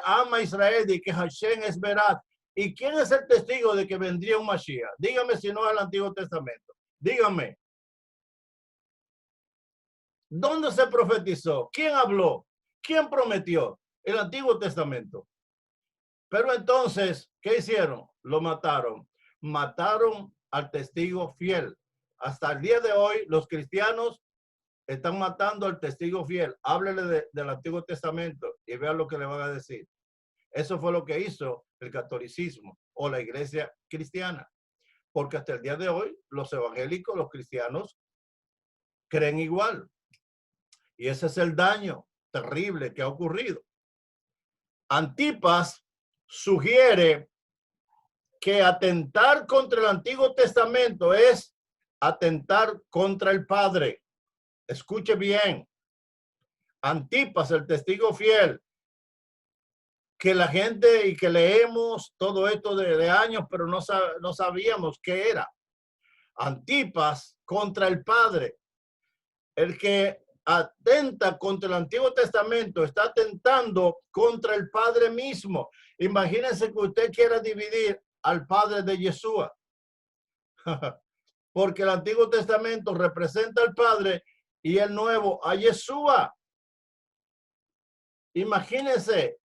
ama a Israel y que Hashem es veraz? ¿Y quién es el testigo de que vendría un Mashiach? Dígame si no es el Antiguo Testamento. Dígame. ¿Dónde se profetizó? ¿Quién habló? ¿Quién prometió? El Antiguo Testamento. Pero entonces, ¿qué hicieron? Lo mataron. Mataron al testigo fiel. Hasta el día de hoy, los cristianos están matando al testigo fiel. Háblele del Antiguo Testamento y vean lo que le van a decir. Eso fue lo que hizo el catolicismo o la iglesia cristiana. Porque hasta el día de hoy los evangélicos, los cristianos, creen igual. Y ese es el daño terrible que ha ocurrido. Antipas sugiere que atentar contra el Antiguo Testamento es atentar contra el Padre. Escuche bien. Antipas, el testigo fiel, que la gente y que leemos todo esto de años, pero no sabíamos qué era. Antipas contra el Padre. El que atenta contra el Antiguo Testamento está atentando contra el Padre mismo. Imagínense que usted quiera dividir al Padre de Yeshua. Porque el Antiguo Testamento representa al Padre y el Nuevo a Yeshua. Imagínense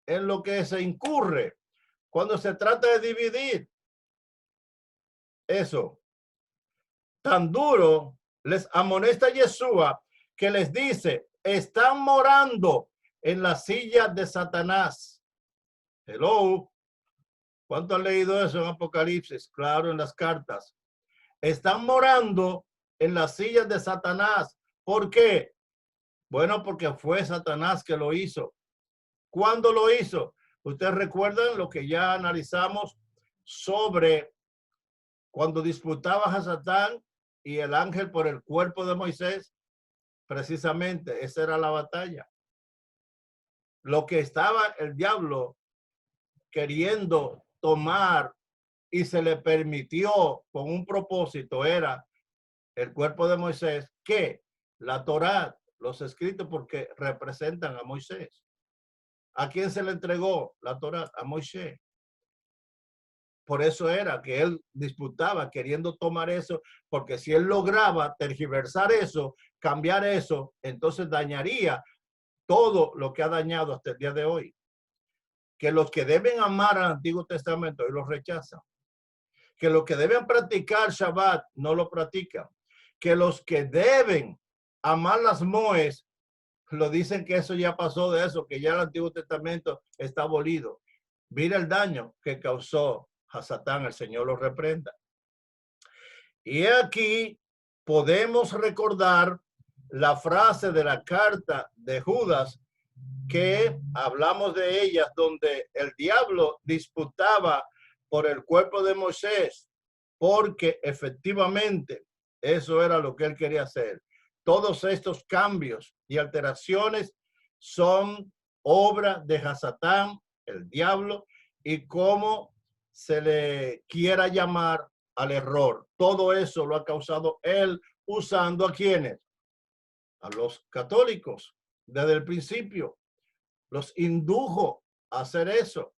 en lo que se incurre cuando se trata de dividir eso. Tan duro les amonesta Yeshua que les dice, están morando en la silla de Satanás. Hello. ¿Cuánto han leído eso en Apocalipsis? Claro, en las cartas. Están morando en las sillas de Satanás. ¿Por qué? Bueno, porque fue Satanás que lo hizo. ¿Cuándo lo hizo? Ustedes recuerdan lo que ya analizamos sobre cuando disputaba a Satán y el ángel por el cuerpo de Moisés. Precisamente esa era la batalla. Lo que estaba el diablo queriendo tomar y se le permitió con un propósito era el cuerpo de Moisés, que la Torá, los escritos, porque representan a Moisés. ¿A quién se le entregó la Torá? A Moisés. Por eso era que él disputaba queriendo tomar eso, porque si él lograba tergiversar eso, cambiar eso, entonces dañaría todo lo que ha dañado hasta el día de hoy. Que los que deben amar al Antiguo Testamento hoy lo rechazan. Que los que deben practicar Shabbat no lo practican. Que los que deben amar las Moes lo dicen que eso ya pasó de eso, que ya el Antiguo Testamento está abolido. Mira el daño que causó a Satán, el Señor lo reprenda. Y aquí podemos recordar la frase de la carta de Judas, que hablamos de ellas, donde el diablo disputaba por el cuerpo de Moisés, porque efectivamente eso era lo que él quería hacer. Todos estos cambios y alteraciones son obra de Satán, el diablo, y cómo se le quiera llamar al error. Todo eso lo ha causado él usando ¿a quiénes? A los católicos desde el principio. Los indujo a hacer eso.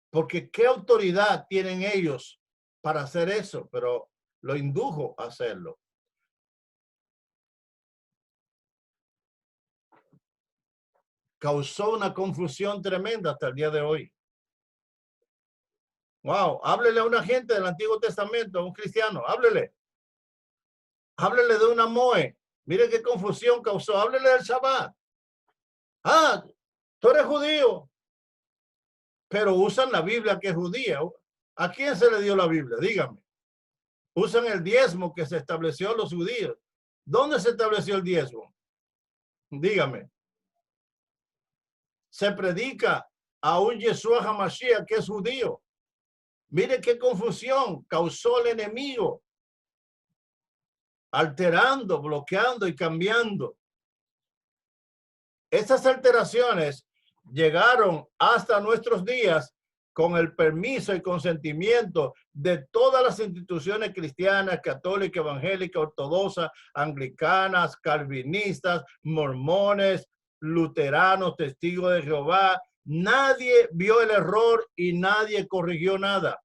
Porque ¿qué autoridad tienen ellos para hacer eso? Pero lo indujo a hacerlo. Causó una confusión tremenda hasta el día de hoy. Wow, háblele a una gente del Antiguo Testamento, a un cristiano, háblele. Háblele de una Moe. Mire qué confusión causó. Háblele del Shabbat. Ah, tú eres judío. Pero usan la Biblia que es judía. ¿A quién se le dio la Biblia? Dígame. Usan el diezmo que se estableció a los judíos. ¿Dónde se estableció el diezmo? Dígame. Se predica a un Yeshua HaMashiach que es judío. Mire qué confusión causó el enemigo, alterando, bloqueando y cambiando. Estas alteraciones llegaron hasta nuestros días con el permiso y consentimiento de todas las instituciones cristianas, católicas, evangélicas, ortodoxas, anglicanas, calvinistas, mormones, luteranos, testigos de Jehová. Nadie vio el error y nadie corrigió nada.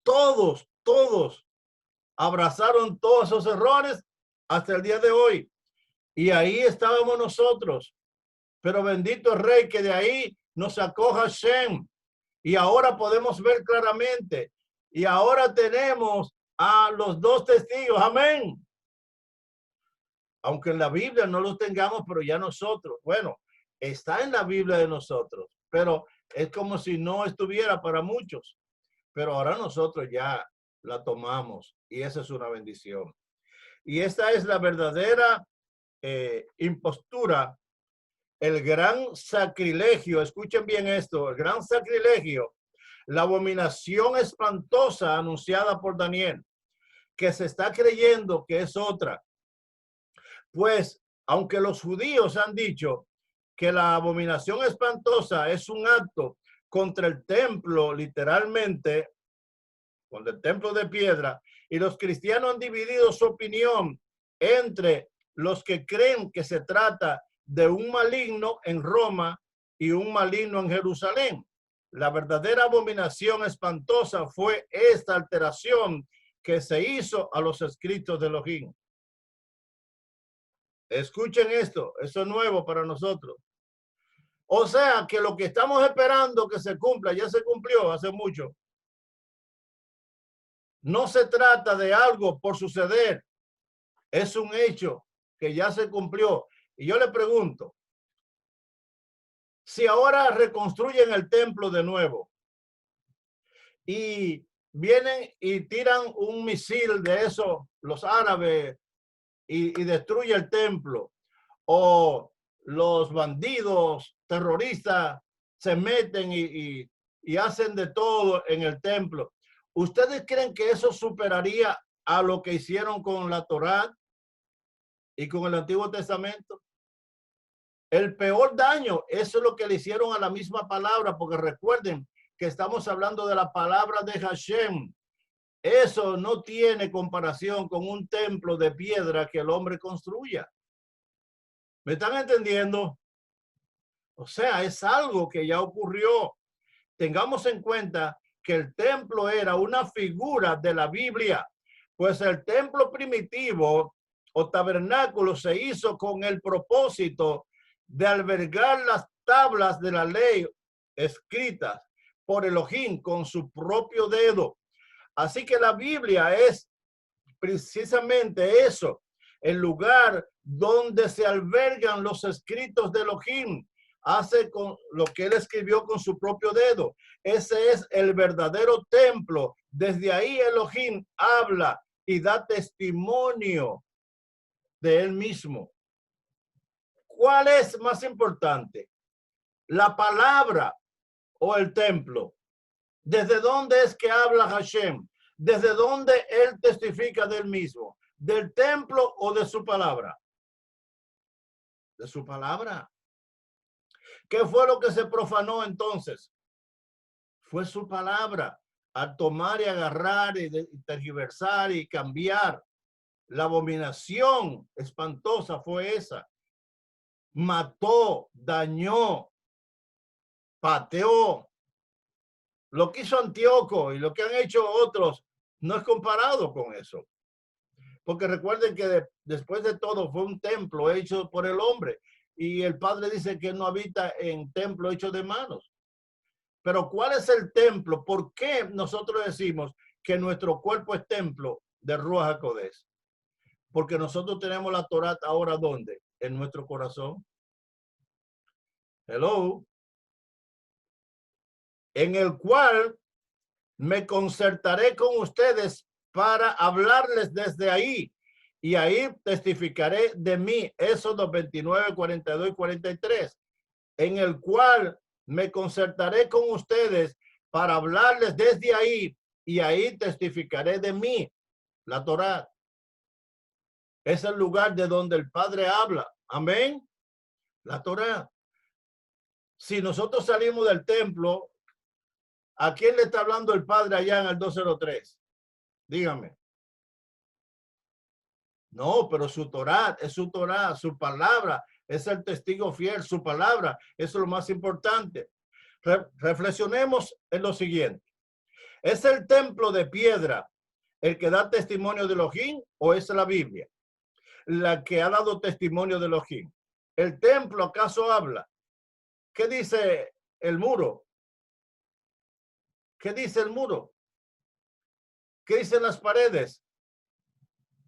Todos abrazaron todos esos errores hasta el día de hoy. Y ahí estábamos nosotros. Pero bendito el Rey que de ahí nos sacó Hashem. Y ahora podemos ver claramente. Y ahora tenemos a los dos testigos. Amén. aunque en la Biblia no lo tengamos, pero ya nosotros, bueno, está en la Biblia de nosotros, pero es como si no estuviera para muchos, pero ahora nosotros ya la tomamos y esa es una bendición. Y esta es la verdadera impostura, el gran sacrilegio, escuchen bien esto, el gran sacrilegio, la abominación espantosa anunciada por Daniel, que se está creyendo que es otra. Pues, aunque los judíos han dicho que la abominación espantosa es un acto contra el templo, literalmente, contra el templo de piedra, y los cristianos han dividido su opinión entre los que creen que se trata de un maligno en Roma y un maligno en Jerusalén. La verdadera abominación espantosa fue esta alteración que se hizo a los escritos de Elohim. Escuchen esto, eso es nuevo para nosotros. O sea que lo que estamos esperando que se cumpla ya se cumplió hace mucho. No se trata de algo por suceder, es un hecho que ya se cumplió. Y yo le pregunto, si ahora reconstruyen el templo de nuevo y vienen y tiran un misil de eso, los árabes, y destruye el templo, o los bandidos terroristas se meten y hacen de todo en el templo, ¿ustedes creen que eso superaría a lo que hicieron con la Torá y con el Antiguo Testamento? El peor daño, eso es lo que le hicieron a la misma palabra, porque recuerden que estamos hablando de la palabra de Hashem. Eso no tiene comparación con un templo de piedra que el hombre construya. ¿Me están entendiendo? O sea, es algo que ya ocurrió. Tengamos en cuenta que el templo era una figura de la Biblia, pues el templo primitivo o tabernáculo se hizo con el propósito de albergar las tablas de la ley escritas por Elohim con su propio dedo. Así que la Biblia es precisamente eso, el lugar donde se albergan los escritos de Elohim. Hace con lo que él escribió con su propio dedo. Ese es el verdadero templo. Desde ahí Elohim habla y da testimonio de él mismo. ¿Cuál es más importante? ¿La palabra o el templo? ¿Desde dónde es que habla Hashem? ¿Desde dónde él testifica del mismo? ¿Del templo o de su palabra? De su palabra. ¿Qué fue lo que se profanó entonces? Fue su palabra. Al tomar y agarrar y tergiversar y cambiar. La abominación espantosa fue esa. Mató, dañó, pateó. Lo que hizo Antíoco y lo que han hecho otros no es comparado con eso. Porque recuerden que después de todo fue un templo hecho por el hombre. Y el Padre dice que no habita en templo hecho de manos. Pero ¿cuál es el templo? ¿Por qué nosotros decimos que nuestro cuerpo es templo de Ruach HaKodesh? Porque nosotros tenemos la Torá ahora ¿dónde? En nuestro corazón. Hello. En el cual me concertaré con ustedes para hablarles desde ahí. Y ahí testificaré de mí. Éxodo 29, 42 y 43. En el cual me concertaré con ustedes para hablarles desde ahí. Y ahí testificaré de mí. La Torá es el lugar de donde el Padre habla. Amén. La Torá. Si nosotros salimos del templo, ¿a quién le está hablando el Padre allá en el 203? Dígame. No, pero su Torá, es su Torá, su palabra, es el testigo fiel, su palabra, eso es lo más importante. Reflexionemos en lo siguiente. ¿Es el templo de piedra el que da testimonio de Elohim o es la Biblia la que ha dado testimonio de Elohim? ¿El templo acaso habla? ¿Qué dice el muro? ¿Qué dice el muro? ¿Qué dicen las paredes?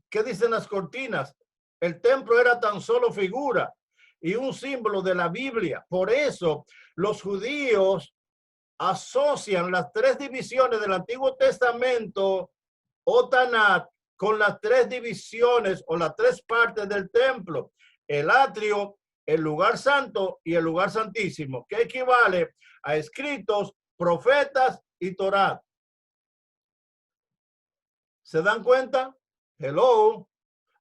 ¿Qué dicen las cortinas? El templo era tan solo figura y un símbolo de la Biblia. Por eso los judíos asocian las tres divisiones del Antiguo Testamento o Tanat con las tres divisiones o las tres partes del templo: el atrio, el lugar santo y el lugar santísimo, que equivale a escritos, profetas y Torá. ¿Se dan cuenta? Hello.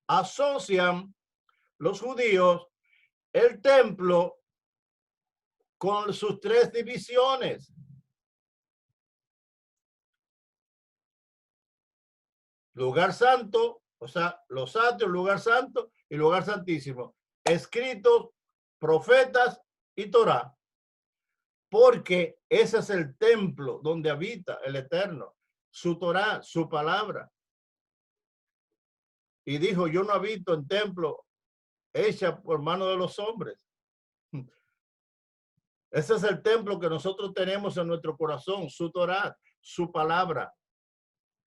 Asocian los judíos el templo con sus tres divisiones. Lugar santo, o sea, los atrios, lugar santo y lugar santísimo. Escritos, profetas y Torá. Porque ese es el templo donde habita el Eterno. Su Torá, su palabra. Y dijo, yo no habito en templo hecha por mano de los hombres. Ese es el templo que nosotros tenemos en nuestro corazón, su Torá, su palabra.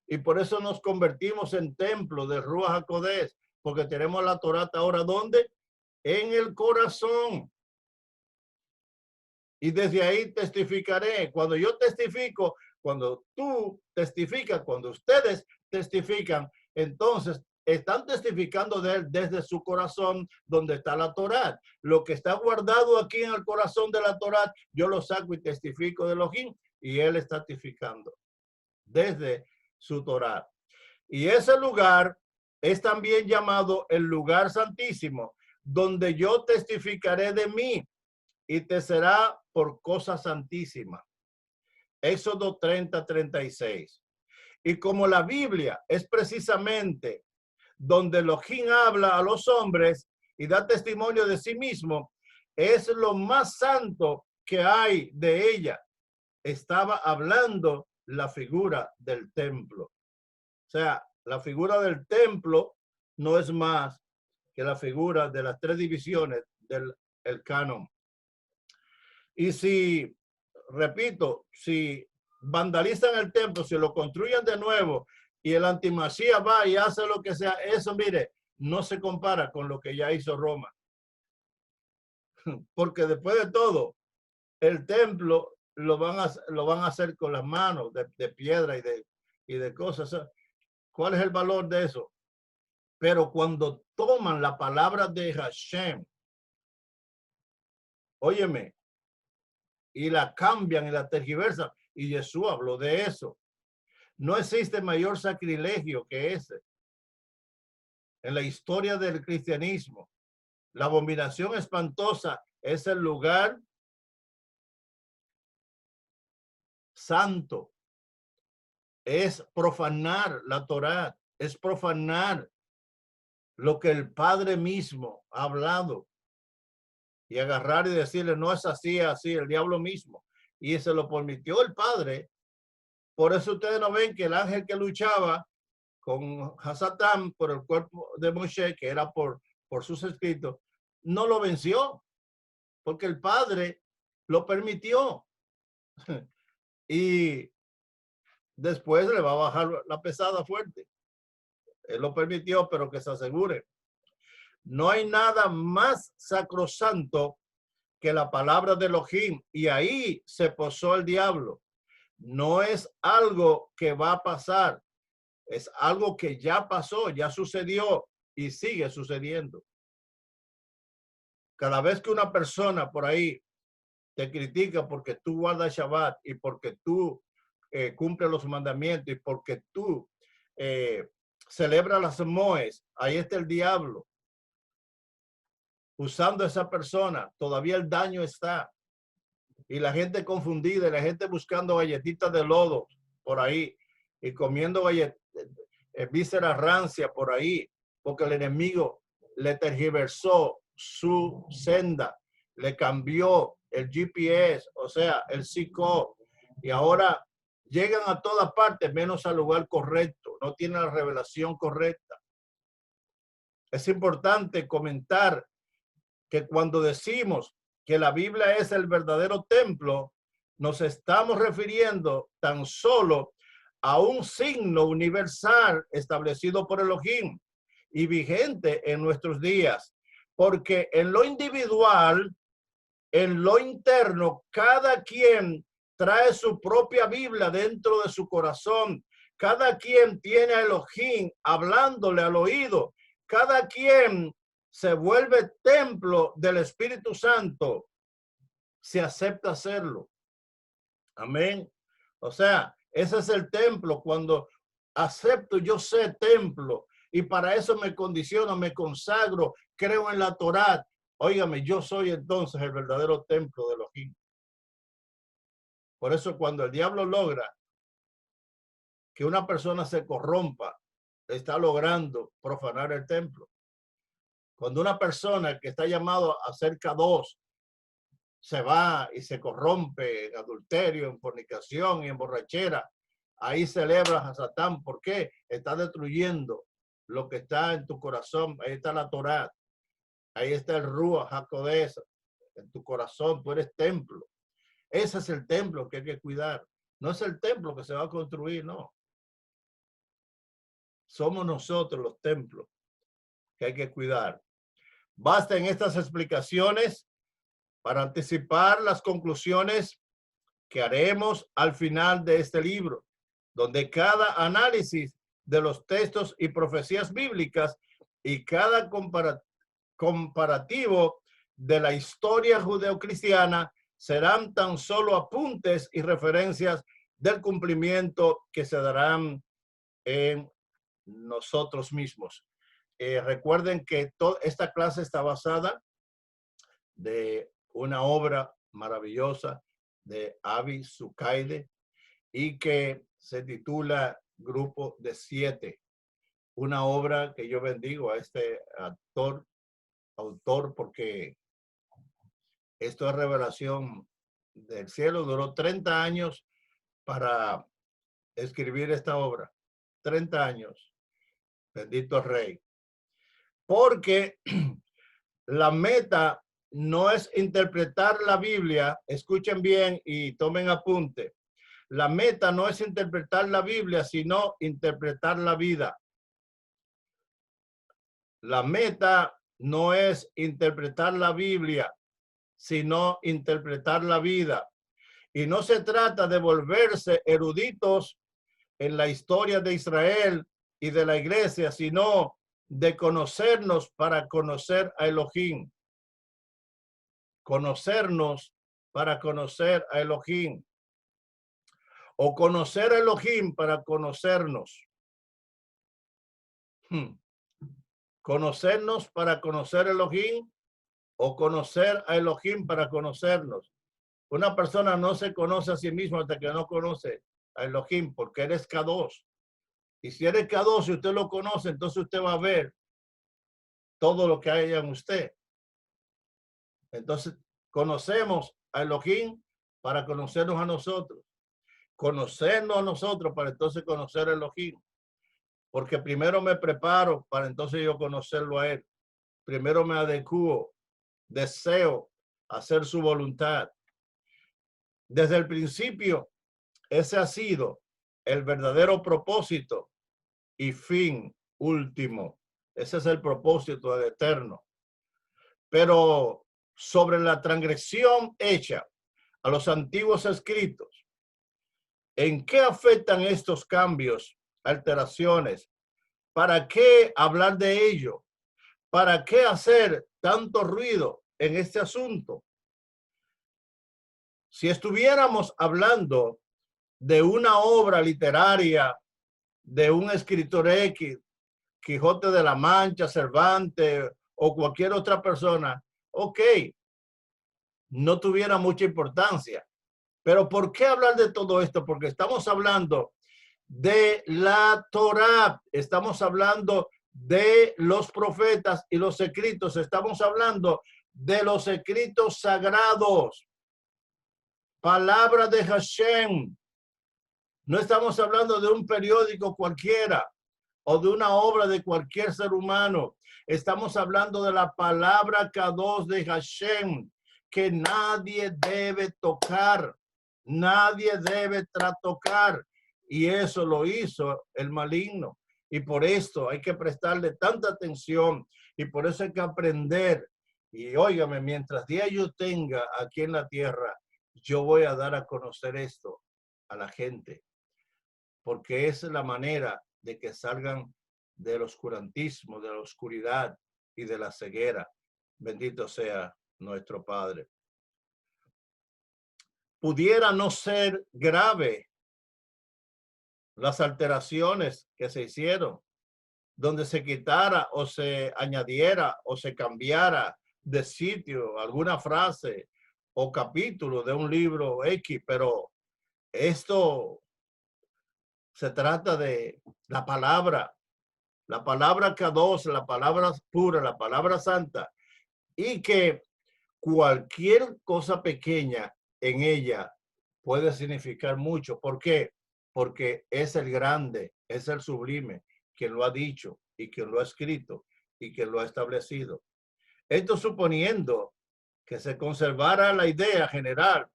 Y por eso nos convertimos en templo de Ruach HaKodesh, porque tenemos la Torá ahora, ¿dónde? En el corazón. Y desde ahí testificaré. Cuando yo testifico, cuando tú testificas, cuando ustedes testifican, entonces están testificando de él desde su corazón, donde está la Torá. Lo que está guardado aquí en el corazón de la Torá, yo lo saco y testifico de Elohim, y él está testificando desde su Torá. Y ese lugar es también llamado el lugar santísimo, donde yo testificaré de mí y te será por cosa santísima. Éxodo 30:36. Y como la Biblia es precisamente donde Elohim habla a los hombres y da testimonio de sí mismo, es lo más santo que hay de ella. Estaba hablando la figura del templo. O sea, la figura del templo no es más que la figura de las tres divisiones del canon. Y si, repito, si vandalizan el templo, si lo construyen de nuevo y el antimasía va y hace lo que sea, eso, mire, no se compara con lo que ya hizo Roma. Porque después de todo, el templo lo van a hacer con las manos de piedra y de cosas. ¿Cuál es el valor de eso? Pero cuando toman la palabra de Hashem, óyeme, y la cambian y la tergiversan, y Jesús habló de eso. No existe mayor sacrilegio que ese en la historia del cristianismo. La abominación espantosa es el lugar santo. Es profanar la Torá, es profanar lo que el Padre mismo ha hablado y agarrar y decirle, no es así, así, el diablo mismo. Y se lo permitió el Padre. Por eso ustedes no ven que el ángel que luchaba con Hasatán por el cuerpo de Moshe, que era por sus escritos, no lo venció, porque el Padre lo permitió. Y después le va a bajar la pesada fuerte. Él lo permitió, pero que se asegure. No hay nada más sacrosanto que la palabra de Elohim, y ahí se posó el diablo. No es algo que va a pasar, es algo que ya pasó, ya sucedió y sigue sucediendo. Cada vez que una persona por ahí te critica porque tú guardas Shabbat y porque tú cumples los mandamientos y porque tú celebras las Moes, ahí está el diablo usando a esa persona. Todavía el daño está. Y la gente confundida, y la gente buscando galletitas de lodo por ahí y comiendo vísceras rancia por ahí, porque el enemigo le tergiversó su senda, le cambió el GPS, o sea, el SICO, y ahora llegan a todas partes menos al lugar correcto, no tienen la revelación correcta. Es importante comentar que cuando decimos que la Biblia es el verdadero templo, nos estamos refiriendo tan solo a un signo universal establecido por Elohim, y vigente en nuestros días, porque en lo individual, en lo interno, cada quien trae su propia Biblia dentro de su corazón. Cada quien tiene a Elohim hablándole al oído. Cada quien se vuelve templo del Espíritu Santo. Se acepta hacerlo. Amén. O sea, ese es el templo. Cuando acepto, yo sé templo. Y para eso me condiciono, me consagro, creo en la Torá. Óigame, yo soy entonces el verdadero templo de Elohim. Por eso cuando el diablo logra que una persona se corrompa, está logrando profanar el templo. Cuando una persona que está llamado a ser K2 se va y se corrompe en adulterio, en fornicación y en borrachera, ahí celebras a Satán. ¿Por qué? Está destruyendo lo que está en tu corazón. Ahí está la Torá. Ahí está el Ruach HaKodesh. En tu corazón, tú eres templo. Ese es el templo que hay que cuidar. No es el templo que se va a construir, no. Somos nosotros los templos que hay que cuidar. Basta en estas explicaciones para anticipar las conclusiones que haremos al final de este libro, donde cada análisis de los textos y profecías bíblicas y cada comparativo de la historia judeocristiana serán tan solo apuntes y referencias del cumplimiento que se darán en nosotros mismos. Recuerden que toda esta clase está basada de una obra maravillosa de Avi Zucaide y que se titula Grupo de Siete. Una obra que yo bendigo a este autor, porque esto es revelación del cielo. Duró 30 años para escribir esta obra. 30 años. Bendito Rey. Porque la meta no es interpretar la Biblia. Escuchen bien y tomen apunte. La meta no es interpretar la Biblia, sino interpretar la vida. La meta no es interpretar la Biblia, sino interpretar la vida. Y no se trata de volverse eruditos en la historia de Israel y de la iglesia, sino de conocernos para conocer a Elohim. Conocernos para conocer a Elohim. O conocer a Elohim para conocernos. Conocernos para conocer a Elohim o conocer a Elohim para conocernos. Una persona no se conoce a sí mismo hasta que no conoce a Elohim, porque eres K2. Y si eres K2 y usted lo conoce, entonces usted va a ver todo lo que hay en usted. Entonces, conocemos a Elohim para conocernos a nosotros. Conocernos a nosotros para entonces conocer a Elohim. Porque primero me preparo para entonces yo conocerlo a él. Primero me adecuo, deseo hacer su voluntad. Desde el principio, ese ha sido el verdadero propósito y fin último. Ese es el propósito del Eterno. Pero sobre la transgresión hecha a los antiguos escritos, ¿en qué afectan estos cambios, alteraciones? ¿Para qué hablar de ello? ¿Para qué hacer tanto ruido en este asunto? Si estuviéramos hablando de una obra literaria de un escritor X, Quijote de la Mancha, Cervantes o cualquier otra persona, ok, no tuviera mucha importancia. Pero ¿por qué hablar de todo esto? Porque estamos hablando de la Torá, estamos hablando de los profetas y los escritos, estamos hablando de los escritos sagrados, palabra de Hashem. No estamos hablando de un periódico cualquiera o de una obra de cualquier ser humano. Estamos hablando de la palabra K2 de Hashem, que nadie debe tocar, nadie debe tocar. Y eso lo hizo el maligno. Y por esto hay que prestarle tanta atención y por eso hay que aprender. Y óigame, mientras día yo tenga aquí en la tierra, yo voy a dar a conocer esto a la gente, porque esa es la manera de que salgan del oscurantismo, de la oscuridad y de la ceguera. Bendito sea nuestro Padre. Pudiera no ser grave las alteraciones que se hicieron, donde se quitara o se añadiera o se cambiara de sitio alguna frase o capítulo de un libro X, pero esto se trata de la palabra K2, la palabra pura, la palabra santa, y que cualquier cosa pequeña en ella puede significar mucho. ¿Por qué? Porque es el grande, es el sublime, quien lo ha dicho y quien lo ha escrito y quien lo ha establecido. Esto suponiendo que se conservara la idea general,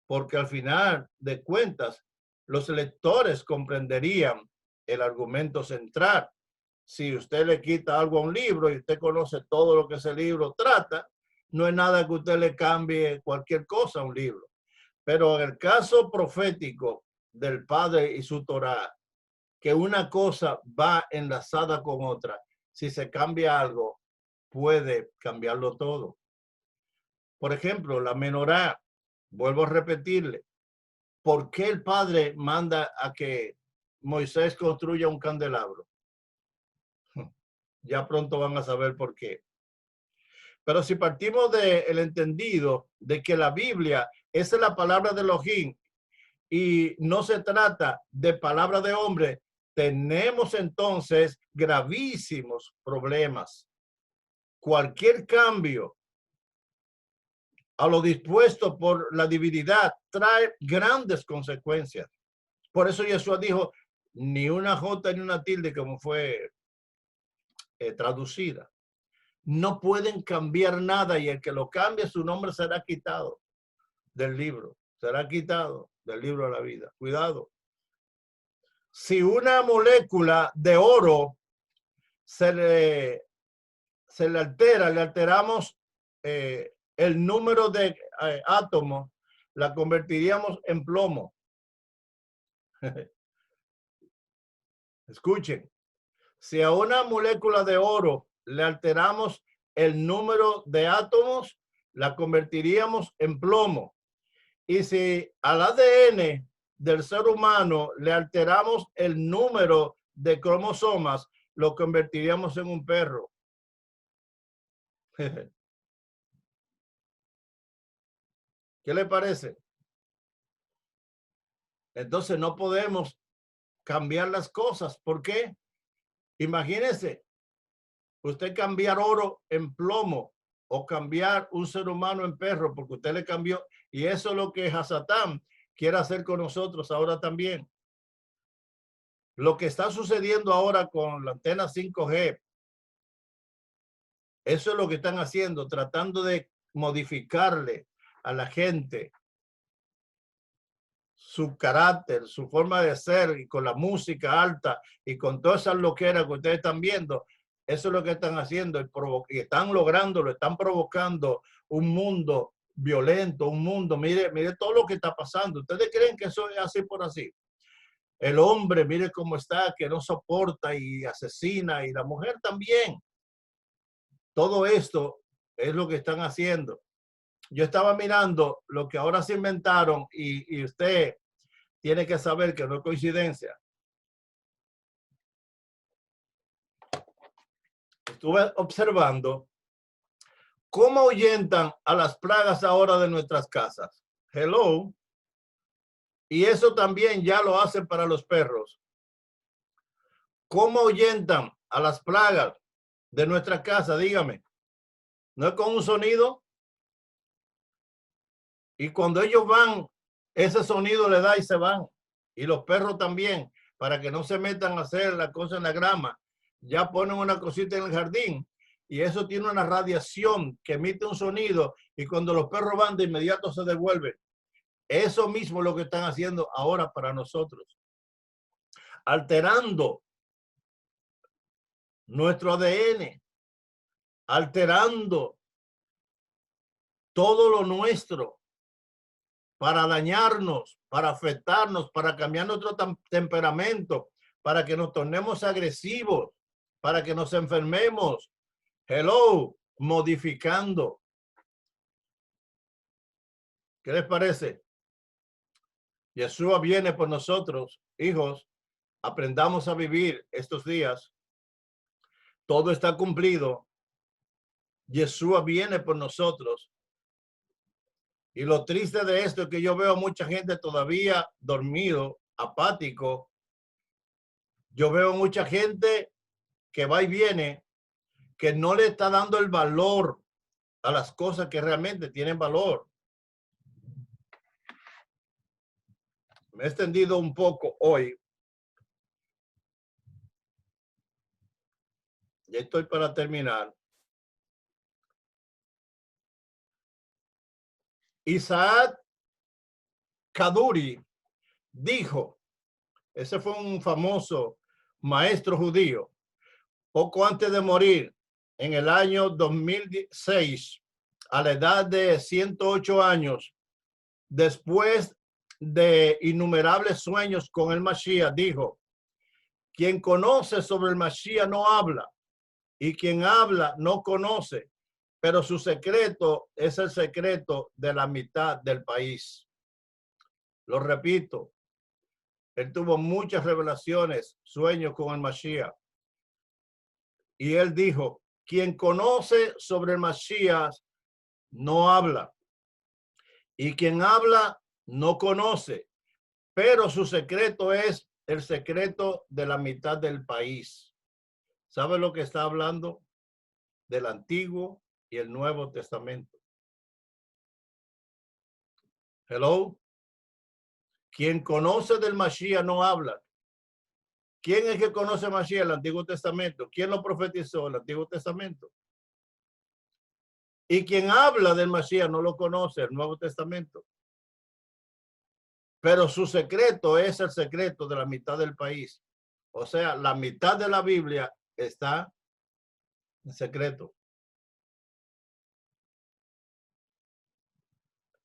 porque al final de cuentas los lectores comprenderían el argumento central. Si usted le quita algo a un libro y usted conoce todo lo que ese libro trata, no es nada que usted le cambie cualquier cosa a un libro. Pero en el caso profético del Padre y su Torá, que una cosa va enlazada con otra, si se cambia algo, puede cambiarlo todo. Por ejemplo, la menorá, vuelvo a repetirle, ¿por qué el Padre manda a que Moisés construya un candelabro? Ya pronto van a saber por qué. Pero si partimos del entendido de que la Biblia es la palabra de Elohim y no se trata de palabra de hombre, tenemos entonces gravísimos problemas. Cualquier cambio a lo dispuesto por la divinidad trae grandes consecuencias. Por eso Jesús dijo, ni una jota ni una tilde, como fue traducida. No pueden cambiar nada y el que lo cambie, su nombre será quitado del libro. Será quitado del libro de la vida. Cuidado. Si una molécula de oro se le altera, le alteramos el número de átomos, la convertiríamos en plomo. Escuchen, si a una molécula de oro le alteramos el número de átomos, la convertiríamos en plomo. Y si al ADN del ser humano le alteramos el número de cromosomas, lo convertiríamos en un perro. ¿Qué le parece? Entonces no podemos cambiar las cosas. ¿Por qué? Imagínese usted cambiar oro en plomo o cambiar un ser humano en perro porque usted le cambió. Y eso es lo que Hasatán quiere hacer con nosotros ahora también. Lo que está sucediendo ahora con la antena 5G, eso es lo que están haciendo, tratando de modificarle a la gente su carácter, su forma de ser, y con la música alta y con todas esas loqueras que ustedes están viendo. Eso es lo que están haciendo y están logrando, lo están provocando un mundo violento, un mundo, mire todo lo que está pasando. ¿Ustedes creen que eso es así por así? El hombre, mire cómo está, que no soporta y asesina, y la mujer también. Todo esto es lo que están haciendo. Yo estaba mirando lo que ahora se inventaron y usted tiene que saber que no es coincidencia. Estuve observando cómo ahuyentan a las plagas ahora de nuestras casas. Hello. Y eso también ya lo hacen para los perros. ¿Cómo ahuyentan a las plagas de nuestra casa? Dígame. ¿No es con un sonido? Y cuando ellos van, ese sonido le da y se van. Y los perros también, para que no se metan a hacer la cosa en la grama. Ya ponen una cosita en el jardín y eso tiene una radiación que emite un sonido y cuando los perros van de inmediato se devuelven. Eso mismo es lo que están haciendo ahora para nosotros. Alterando nuestro ADN, alterando todo lo nuestro para dañarnos, para afectarnos, para cambiar nuestro temperamento, para que nos tornemos agresivos, para que nos enfermemos. Hello, modificando. ¿Qué les parece? Yeshua viene por nosotros, hijos. Aprendamos a vivir estos días. Todo está cumplido. Yeshua viene por nosotros. Y lo triste de esto es que yo veo a mucha gente todavía dormido, apático. Yo veo mucha gente que va y viene, que no le está dando el valor a las cosas que realmente tienen valor. Me he extendido un poco hoy. Ya estoy para terminar. Isaac Kaduri dijo, ese fue un famoso maestro judío, poco antes de morir en el año 2006, a la edad de 108 años, después de innumerables sueños con el Mashiach, dijo, quien conoce sobre el Mashiach no habla, y quien habla no conoce, pero su secreto es el secreto de la mitad del país. Lo repito, él tuvo muchas revelaciones, sueños con el Mashiach. Y él dijo, quien conoce sobre el Mashiach no habla. Y quien habla no conoce. Pero su secreto es el secreto de la mitad del país. ¿Sabe lo que está hablando? Del Antiguo y el Nuevo Testamento. Hello. Quien conoce del Mashiach no habla. ¿Quién es que conoce Mashiach? El Antiguo Testamento. ¿Quién lo profetizó? El Antiguo Testamento. Y quien habla del Mashiach no lo conoce, el Nuevo Testamento. Pero su secreto es el secreto de la mitad del país. O sea, la mitad de la Biblia está en secreto.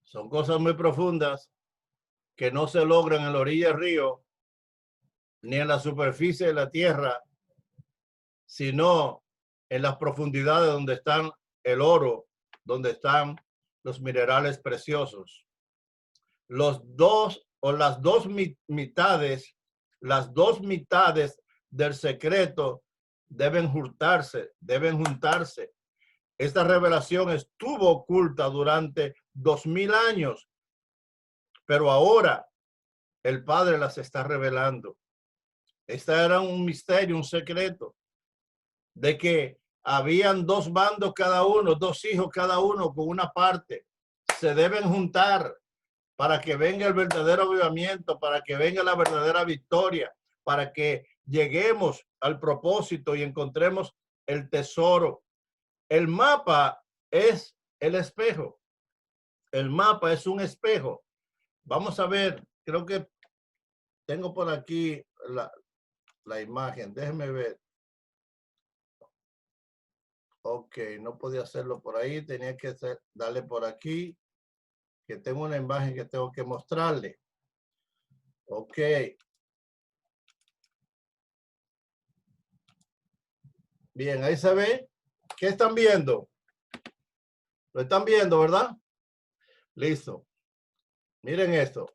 Son cosas muy profundas que no se logran en la orilla del río ni en la superficie de la tierra, sino en las profundidades donde están el oro, donde están los minerales preciosos. Los dos o las dos mitades del secreto deben juntarse. Esta revelación estuvo oculta durante 2000 años, pero ahora el Padre las está revelando. Esta era un misterio, un secreto, de que habían dos bandos cada uno, dos hijos cada uno con una parte. Se deben juntar para que venga el verdadero avivamiento, para que venga la verdadera victoria, para que lleguemos al propósito y encontremos el tesoro. El mapa es el espejo. El mapa es un espejo. Vamos a ver, creo que tengo por aquí la imagen. Déjenme ver. Ok, no podía hacerlo por ahí. Tenía que darle por aquí, que tengo una imagen que tengo que mostrarle. Ok. Bien, ahí se ve. ¿Qué están viendo? Lo están viendo, ¿verdad? Listo. Miren esto.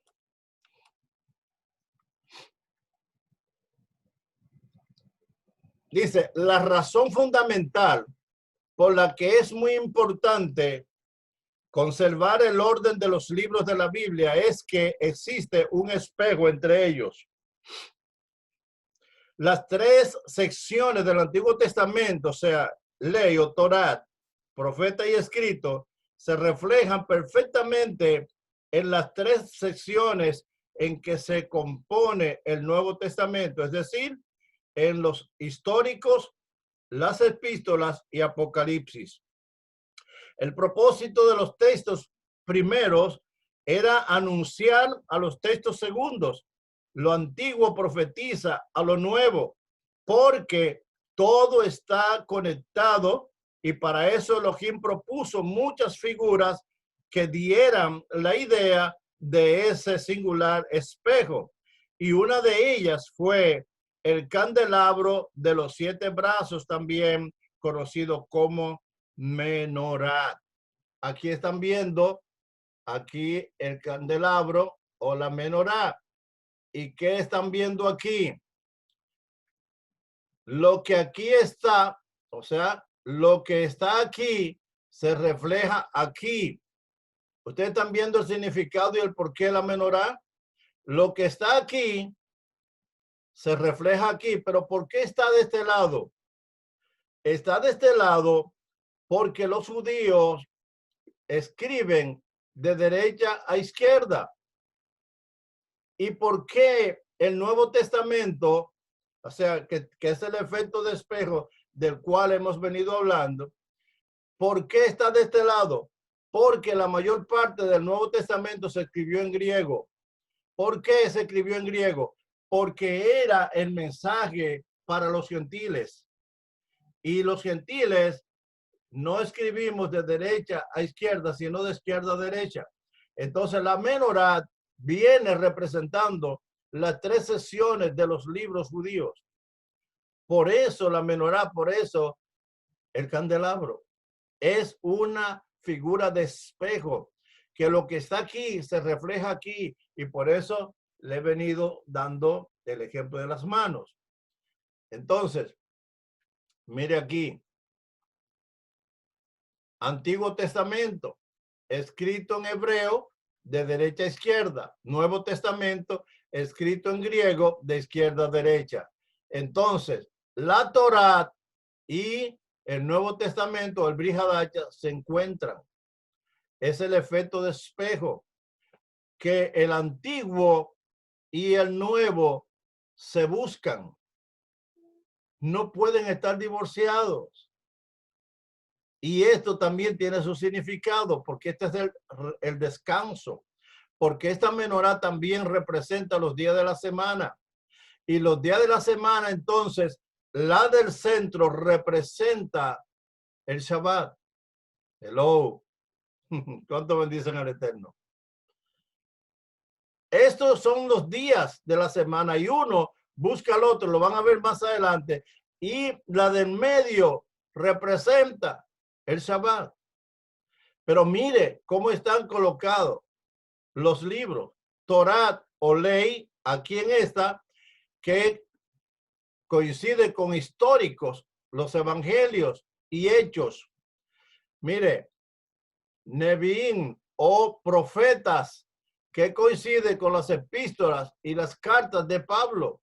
Dice, la razón fundamental por la que es muy importante conservar el orden de los libros de la Biblia es que existe un espejo entre ellos. Las tres secciones del Antiguo Testamento, o sea, ley o Torá, profeta y escrito, se reflejan perfectamente en las tres secciones en que se compone el Nuevo Testamento, es decir, en los históricos, las epístolas y Apocalipsis. El propósito de los textos primeros era anunciar a los textos segundos. Lo antiguo profetiza a lo nuevo, porque Todo está conectado y para eso Elohim propuso muchas figuras que dieran la idea de ese singular espejo. Y una de ellas fue el candelabro de los 7 brazos, también conocido como menorá. Aquí están viendo aquí el candelabro o la menorá. ¿Y qué están viendo aquí? Lo que aquí está, o sea, lo que está aquí se refleja aquí. Ustedes están viendo el significado y el porqué de la menorá. Lo que está aquí se refleja aquí, pero ¿por qué está de este lado? Está de este lado porque los judíos escriben de derecha a izquierda. ¿Y por qué el Nuevo Testamento, o sea, que es el efecto de espejo del cual hemos venido hablando? ¿Por qué está de este lado? Porque la mayor parte del Nuevo Testamento se escribió en griego. ¿Por qué se escribió en griego? Porque era el mensaje para los gentiles. Y los gentiles no escribimos de derecha a izquierda, sino de izquierda a derecha. Entonces la menorá viene representando las 3 sesiones de los libros judíos. Por eso la menorá, por eso el candelabro es una figura de espejo, que lo que está aquí se refleja aquí, y por eso le he venido dando el ejemplo de las manos. Entonces, mire aquí, Antiguo Testamento, escrito en hebreo de derecha a izquierda. Nuevo Testamento, escrito en griego de izquierda a derecha. Entonces, la Torá y el Nuevo Testamento, el Brit Hadasha, se encuentran. Es el efecto de espejo, que el antiguo y el nuevo se buscan. No pueden estar divorciados. Y esto también tiene su significado, porque este es el descanso, porque esta menorá también representa los días de la semana. Y los días de la semana, entonces, la del centro representa el Shabbat. Hello. ¿Cuánto bendicen al Eterno? Estos son los días de la semana y uno busca al otro, lo van a ver más adelante. Y la del medio representa el Shabbat. Pero mire cómo están colocados los libros, Torá o ley, aquí en esta, que coincide con históricos, los evangelios y hechos. Mire, Neviín o profetas, que coincide con las epístolas y las cartas de Pablo.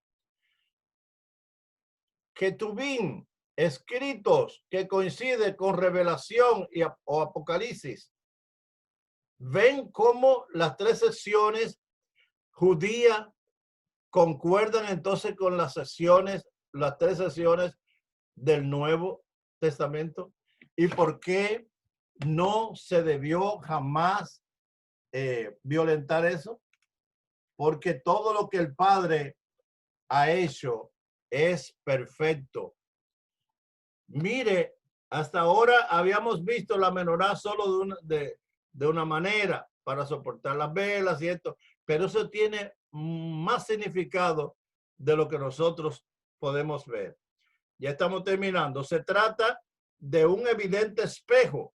Ketubín, escritos, que coincide con Revelación o Apocalipsis. Ven cómo las 3 secciones judías concuerdan entonces con las 3 secciones del Nuevo Testamento. ¿Y por qué no se debió jamás violentar eso? Porque todo lo que el Padre ha hecho es perfecto. Mire, hasta ahora habíamos visto la menorá solo de una manera, para soportar las velas y esto, pero eso tiene más significado de lo que nosotros podemos ver. Ya estamos terminando. Se trata de un evidente espejo.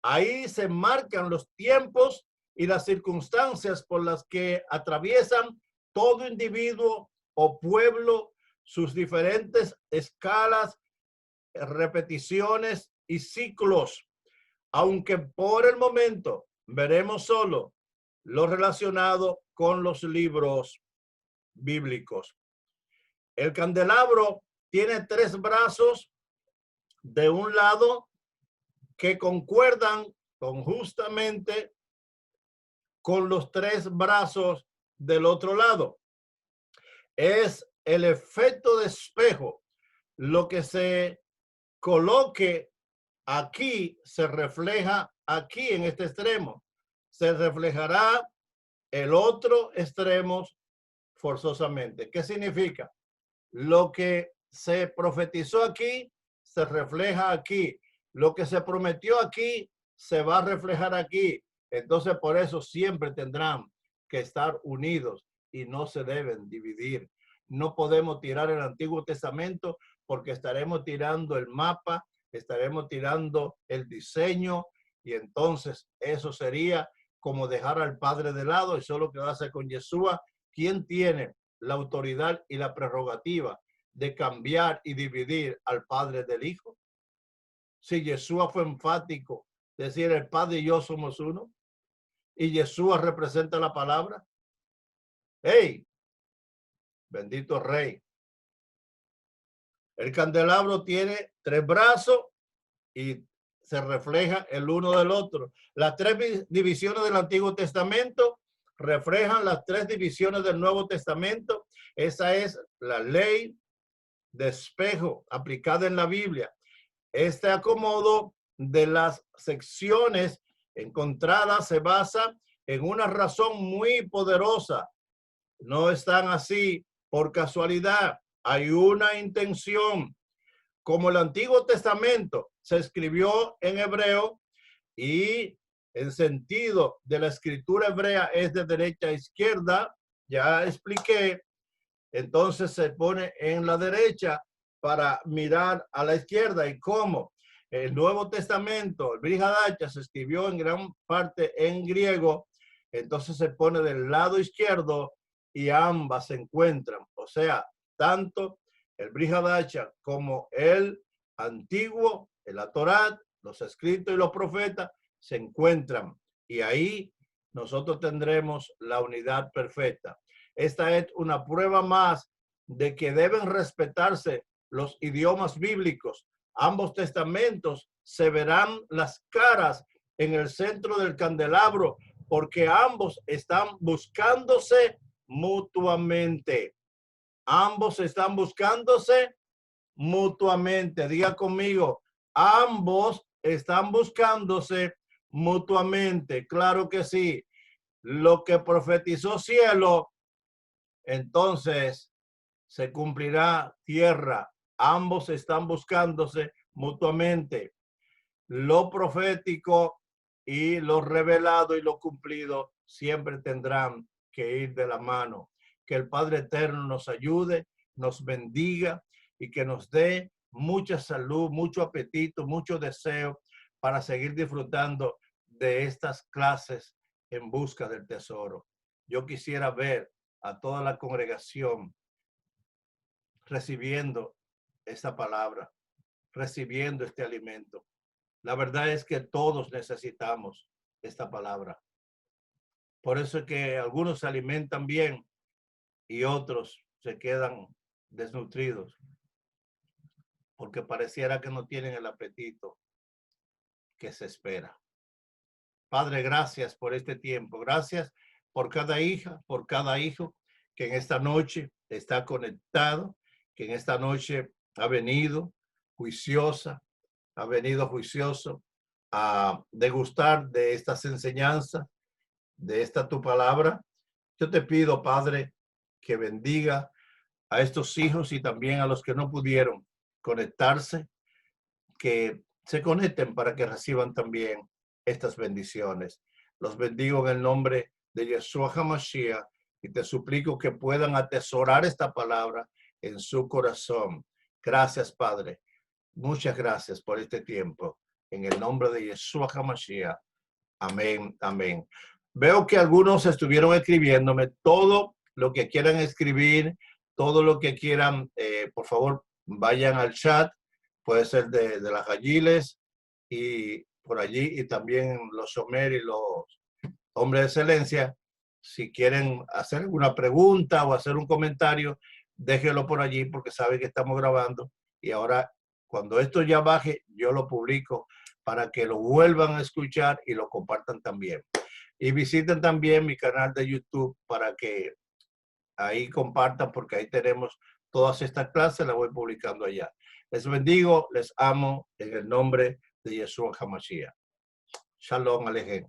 Ahí se marcan los tiempos y las circunstancias por las que atraviesan todo individuo o pueblo, sus diferentes escalas, repeticiones y ciclos, aunque por el momento veremos solo lo relacionado con los libros bíblicos. El candelabro tiene 3 brazos de un lado que concuerdan justamente con los 3 brazos del otro lado. Es el efecto de espejo. Lo que se coloque aquí se refleja aquí en este extremo. Se reflejará el otro extremo forzosamente. ¿Qué significa? Lo que se profetizó aquí, se refleja aquí. Lo que se prometió aquí, se va a reflejar aquí. Entonces, por eso siempre tendrán que estar unidos y no se deben dividir. No podemos tirar el Antiguo Testamento porque estaremos tirando el mapa, estaremos tirando el diseño y entonces eso sería como dejar al Padre de lado y solo quedarse con Yeshua, quien tiene la autoridad y la prerrogativa de cambiar y dividir al Padre del Hijo. Si Yeshua fue enfático, decir el Padre y yo somos uno, y Yeshua representa la palabra. ¡Hey! Bendito Rey. El candelabro tiene 3 brazos y se refleja el uno del otro. Las 3 divisiones del Antiguo Testamento reflejan las 3 divisiones del Nuevo Testamento. Esa es la ley de espejo aplicada en la Biblia. Este acomodo de las secciones encontradas se basa en una razón muy poderosa. No están así por casualidad. Hay una intención. Como el Antiguo Testamento se escribió en hebreo y el sentido de la escritura hebrea es de derecha a izquierda, ya expliqué, entonces se pone en la derecha para mirar a la izquierda. Y como el Nuevo Testamento, el Brit Hadashah, se escribió en gran parte en griego, entonces se pone del lado izquierdo y ambas se encuentran. O sea, tanto el Brit Hadashah como el antiguo, la Torá, los escritos y los profetas se encuentran. Y ahí nosotros tendremos la unidad perfecta. Esta es una prueba más de que deben respetarse los idiomas bíblicos. Ambos testamentos se verán las caras en el centro del candelabro porque ambos están buscándose mutuamente. Ambos están buscándose mutuamente. Diga conmigo, ambos están buscándose mutuamente. Claro que sí. Lo que profetizó cielo, entonces se cumplirá tierra. Ambos están buscándose mutuamente. Lo profético y lo revelado y lo cumplido siempre tendrán que ir de la mano. Que el Padre Eterno nos ayude, nos bendiga y que nos dé mucha salud, mucho apetito, mucho deseo para seguir disfrutando de estas clases en busca del tesoro. Yo quisiera ver a toda la congregación recibiendo esta palabra, recibiendo este alimento. La verdad es que todos necesitamos esta palabra. Por eso es que algunos se alimentan bien y otros se quedan desnutridos, porque pareciera que no tienen el apetito que se espera. Padre, gracias por este tiempo. Gracias por cada hija, por cada hijo que en esta noche está conectado, que en esta noche ha venido juiciosa, ha venido juicioso a degustar de estas enseñanzas, de esta tu palabra. Yo te pido, Padre, que bendiga a estos hijos y también a los que no pudieron conectarse, que se conecten para que reciban también estas bendiciones. Los bendigo en el nombre de Yeshua HaMashiach y te suplico que puedan atesorar esta palabra en su corazón. Gracias, Padre. Muchas gracias por este tiempo. En el nombre de Yeshua HaMashiach. Amén, amén. Veo que algunos estuvieron escribiéndome todo lo que quieran escribir, todo lo que quieran, por favor, vayan al chat. Puede ser de las Agiles y por allí, y también los Shomer y los hombres de excelencia. Si quieren hacer alguna pregunta o hacer un comentario, déjenlo por allí porque saben que estamos grabando. Y ahora, cuando esto ya baje, yo lo publico para que lo vuelvan a escuchar y lo compartan también. Y visiten también mi canal de YouTube para que ahí compartan, porque ahí tenemos todas estas clases, las voy publicando allá. Les bendigo, les amo en el nombre de Yeshua HaMashiach. Shalom Alejem.